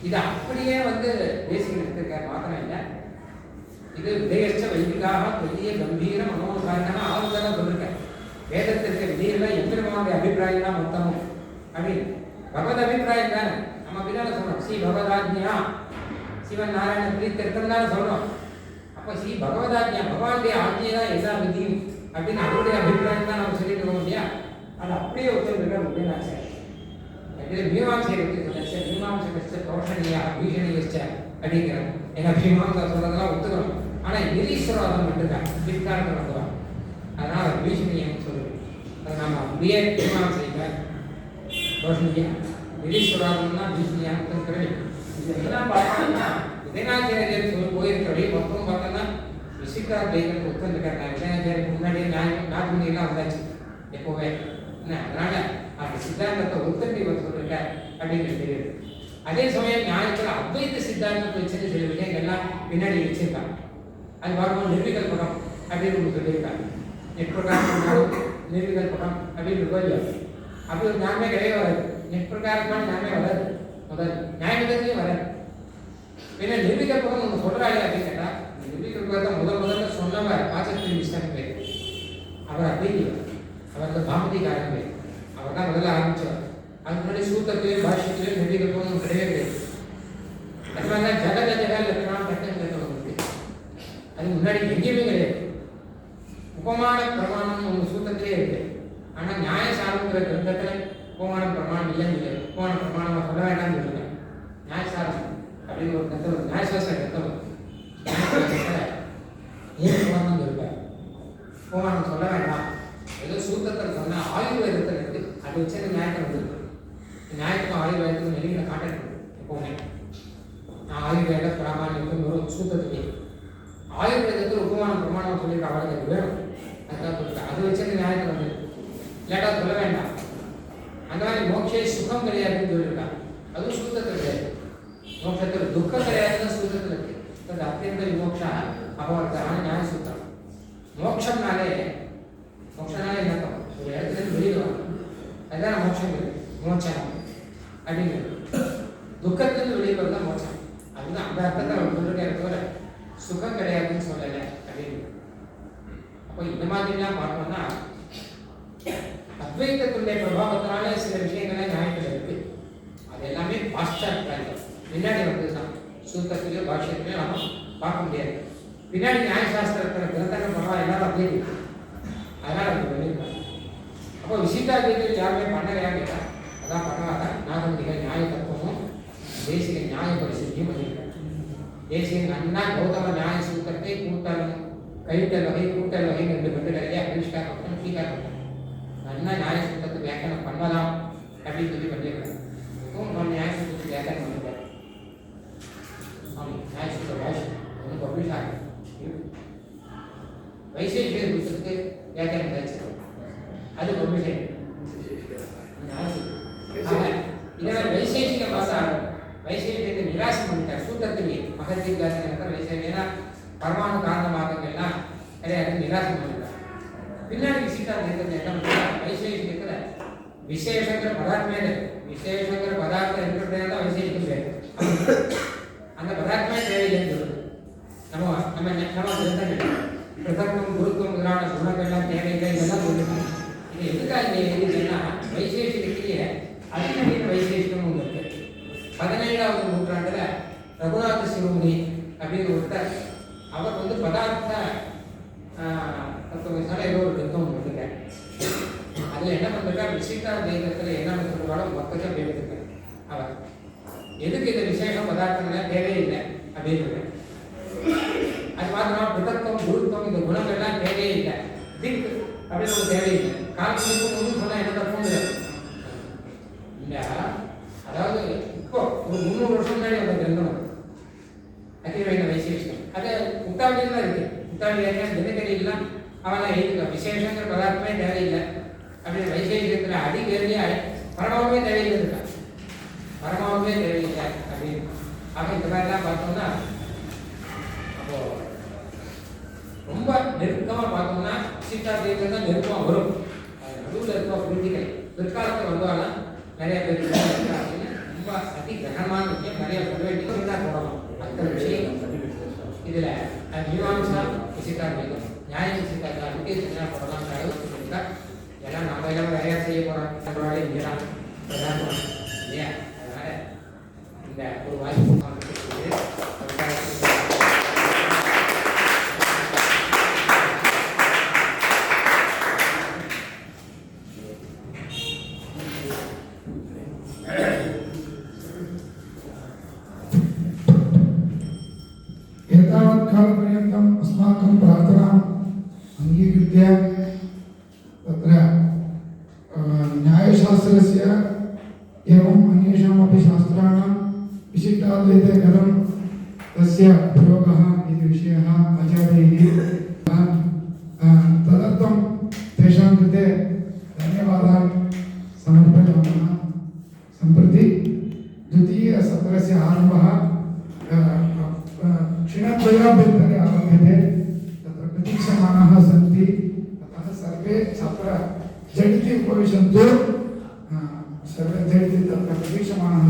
இது அப்படியே வந்து பேசிக்கிட்டு எடுத்திருக்காரு மாத்திரம் இல்லை. இது விதயச்ச வைதிகாக பெரிய கம்பீர மனோகாரியான ஆளுதான் சொல்லிருக்கேன். வேதத்திற்கு விதியெல்லாம் எம்பெருமானுடைய அபிப்பிராயம் தான் மொத்தமும் அப்படின்னு பகவத் அபிப்பிராயம் தானே. நம்ம அப்படிதான் சொல்றோம் ஸ்ரீ பகவதாஜ்யா சிவன் நாராயண பிரீத்திருத்தம் தானே சொல்றோம். அப்போ ஸ்ரீ பகவதாஜ்யா பகவானுடைய ஆஜ்யா தான் எல்லா விதியும் அப்படின்னு அவருடைய அபிப்பிராயம் தான் நம்ம சொல்லிட்டு இருக்கோம் இல்லையா. அது அப்படியே ஒத்துருக்க முடியாது. மீமாசையை மீமாசை ரோஷனியா பீஷணியச்ச அப்படிங்கிறோம். ஏன்னா மீமாசா சொல்றதெல்லாம் ஒத்துக்கிறோம். ஆனால் நிரீஸ்வரவாதம் மட்டும்தான் பிற்காலத்தில் வந்துடும். அதனால் அது பீஷணியம் சொல்லுவோம். அதை நம்ம அப்படியே மீமாசைங்க ரோஷனியா நிரீஸ்வரவாதம்னா பீஷணியான்னு இருக்கிறது. இதெல்லாம் பார்த்தோம்னா விதயநாச்சாரியர் சொல்லி போயிருக்கிறபடி மொத்தம் பார்த்தோம்னா விசிகா பைகன் ஒத்துருக்காங்க. விதயநாச்சாரியருக்கு முன்னாடியே நாகுமணியெல்லாம் வந்தாச்சு எப்போவே. என்ன அதனால அந்த சித்தாந்தத்தை ஒத்துட்டி சொல்லிருக்க அப்படின்னு தெரியுது. அதே சமயம் நியாயத்தில் அத்வைத சித்தாந்தத்தை வச்சுட்டு சில விஷயங்கள்லாம் பின்னாடி வச்சிருக்காங்க. அது பார்க்கும்போது நிர்விகல்பகம் அப்படின்னு ஒன்று சொல்லியிருக்காங்க. நெற்பிரகாரம் நிர்விகல்பகம் அப்படின்னு கோயில் அப்படி ஒரு ஞானமே கிடையவே வராது. நெற்பிரகாரமான ஞானமே வராது. முதல் நியாயத்திலையும் வராது. பின்ன நிர்விகல்பகம் ஒன்று சொல்றாங்க அப்படின்னு கேட்டால் நிர்விகல்பகத்தை முதல்ல சொன்னவர் ஆச்சரிய விஷ்ணன் பேர். அவர் அப்படி அவர் அந்த பாமதிக்காரன் பேர். அவர் தான் முதல்ல ஆரம்பிச்சவர். அதுக்கு முன்னாடி சூத்திரத்திலையும் பாஷ்யத்திலையும் நிர்விகல்பகம் கிடையாது. லிங்கில் கான்டாக்ட் பண்ணும் எப்போவுமே. நான் ஆயுர்வேத பிராமணியத்துக்கு ஒரு சூத்திரத்துக்கு ஆயுர்வேதத்தில் உபமான பிரமாணம் சொல்லியிருக்க அவளுக்கு அது வேணும். அதுதான் சொல்லியிருக்கேன். அது வச்சு நியாயத்தில் வந்து இல்லாட்டா சொல்ல வேண்டாம். அந்த மாதிரி மோட்சே சுகம் கிடையாதுன்னு சொல்லியிருக்காங்க. அதுவும் சூத்திரத்தில் கிடையாது. மோட்சத்தில் துக்கம் கிடையாதுன்னு சூத்திரத்தில் இருக்கு. அது அத்தியந்த விமோக்ஷா அபவர்த்தமான நியாய சூத்திரம். மோட்சம்னாலே என்ன ஒரு இடத்துல வெளியில் வரணும். அதுதான் மோட்சம் மோட்சம் அப்படிங்கிறது. துக்கத்திலிருந்து வெளியே வரது தான் மோட்சம். அதுதான் அந்த அர்த்தத்தை அவர் சொல்லிருக்காரு தவிர சுகம் கிடையாதுன்னு சொல்லலை அப்படின்னு. அப்போ இந்த மாதிரிலாம் பார்த்தோம்னா அத்வைத்தத்துடைய பிரபாவத்தினால சில விஷயங்களே நியாயத்தில் இருக்கு. அது எல்லாமே பாஸ்டாட்கள் முன்னாடி வந்ததுதான். சூத்திரத்திலேயோ பாஷ்யத்திலேயோ நம்ம பார்க்க முடியாது. பின்னாடி நியாயசாஸ்திரத்தில் கிரந்தங்கள் பரவாயில்ல எல்லாரும் அப்படியே இருக்கு. அதனால் அது பண்ணியிருக்காங்க. அப்போ விசிட்டாத்வைத்தில் யாருமே பண்ணலையான்னு கேட்டால் அதான் பண்ணுவாங்க. நாகந்திகள் நியாய தத்துவமும் தேசிக நியாய பரிசுத்தியும் பண்ணியிருக்காங்க. தேசிய அண்ணா கௌதம நியாய சூத்திரத்தை கூட்டல் கைத்தல் வகை கூட்டல் வகை 2 கட்டுரையை அபிஷ்காரம் ஸ்வீகாரம் அண்ணா நியாய சூத்திரத்தை வியாக்கியானம் பண்ணலாம் அப்படின்னு சொல்லி பண்ணியிருக்காங்க. நம்ம நியாய சூத்திரத்தை வியாக்கியானம் பண்ணிருக்காரு. ஆமாம், நியாய சூத்திர பாஷம் ஒன்றும் பப்ளிஷ் ஆகும். வைசேஷிக புத்தகத்துக்கு வியாக்கியானம் கிடைச்சிருக்கோம். அது பப்ளிஷ் ஆகிடும். இதே வைசேஷிக பாஷா வைசேஷிகத்தை நிராசம் பண்ணிட்டார். சூத்திரத்துக்கு மகத்திகாசன வைசேஷிகனா பரமாணு காரணமாகங்கள்லாம் கிடையாது நிராசம் பண்ணிட்டார். பின்னாடி விசிட்டாத்வைத்தத்தை என்ன பண்ணுறாங்க? வைசேஷிகத்தில் விசேஷங்கிற பதார்த்தமே இருக்கு. விசேஷங்கிற பதார்த்தம் இருக்கிறதே தான் வைசேஷிகம் வேறு. அந்த பதார்த்தமே தேவையில்லைன்னு சொல்லுது. நம்ம கிரந்தங்கள் பிரதமம் குருத்துவம் முதலான குணங்கள்லாம் தேவையில்லை இதெல்லாம் சொல்லிருக்காங்க. இது எதுக்காக எழுதுன்னா வைசேஷிகத்திலேயே அதிநவீன வைசேஷிகம் ஒன்று இருக்கு. 17ஆவது நூற்றாண்டுல ரகுநாத சிவமுனி அப்படின்னு ஒருத்தர் அவர் வந்து பதார்த்த தத்துவத்தால ஏதோ ஒரு தத்துவம் கொடுத்துருக்காரு. அதில் என்ன பண்ணிருக்காரு? விசிட்டாத்வைதத்தில் என்னென்ன சொல்றாரோ மொத்தத்தை அப்படி எடுத்துருக்காரு. அவர் எதுக்கு இந்த விசேஷம் பதார்த்தங்கள்லாம் தேவையில்லை அப்படின்னு அது மாத்திரம் பிதத்துவம் குருத்துவம் இந்த குணங்கள்லாம் தேவையே இல்லை. திக் அப்படின்னு ஒரு தேவையில்லை. காலத்துக்கு ஒன்று சொன்னா என்ன தப்பும் இல்லை. அதாவது இப்போ ஒரு 300 வருஷம் முன்னாடி அந்த கிரந்தம் அதிநவீன வைசேஷம் அது முத்தாவளியில் தான் இருக்கு. முத்தாவளியாக தினக்கரிலாம் அவெல்லாம் எழுதிக்கலாம். விசேஷங்கிற பதார்த்தமே தேவையில்லை அப்படின்னு வைசேஷத்தில் அடி வேலையே பரமாவே தேவையில்லை இருக்கா. பரமாவே தேவையில்லை அப்படின்னு. ஆக இந்த மாதிரிலாம் பார்த்தோம்னா அப்போ ரொம்ப நெருக்கமாக பார்த்தோம்னா சீட்டாத்வைத்தம் தான் நெருக்கமாக வரும். அது நடுவில் இருக்க புரிஞ்சுக்கலை. பிற்காலத்தில் வந்தாலும் நிறைய பேர் அப்படின்னு ரொம்ப அதி கிரகமான விஷயம் நிறைய சொல்ல வேண்டியது தான் போடலாம். அத்தனை விஷயம் இதில் மீமாம்சா விசிட்டாத்வைத்தம் நியாய விசிட்டாத்வைத்தம் என்ன போடலாம் சொல்லியிருக்கா. எல்லாம் நம்ம எல்லாம் நிறையா செய்ய போகிறோம். நம்மளால இங்கே தான் இல்லையா? அதனால் இந்த ஒரு வாய்ப்பு कालपर्यन्तम् अस्माकं प्रार्थनाम् अङ्गीकृत्य तत्र न्यायशास्त्रस्य एवम् अन्येषामपि शास्त्राणां विशिष्टाद्वैते कथं तस्य प्रयोगः इति विषयः आचार्यैः तदर्थं तेषां कृते धन्यवादान् समर्पयामः। सम्प्रति द्वितीयसत्रस्य आरम्भः क्षणद्वयाभ्यन्तरे आरभ्यते। तत्र प्रतीक्षमाणाः सन्ति। अतः सर्वे तत्र झटिति उपविशन्तु। सर्वे झटिति तत्र प्रतीक्षमाणाः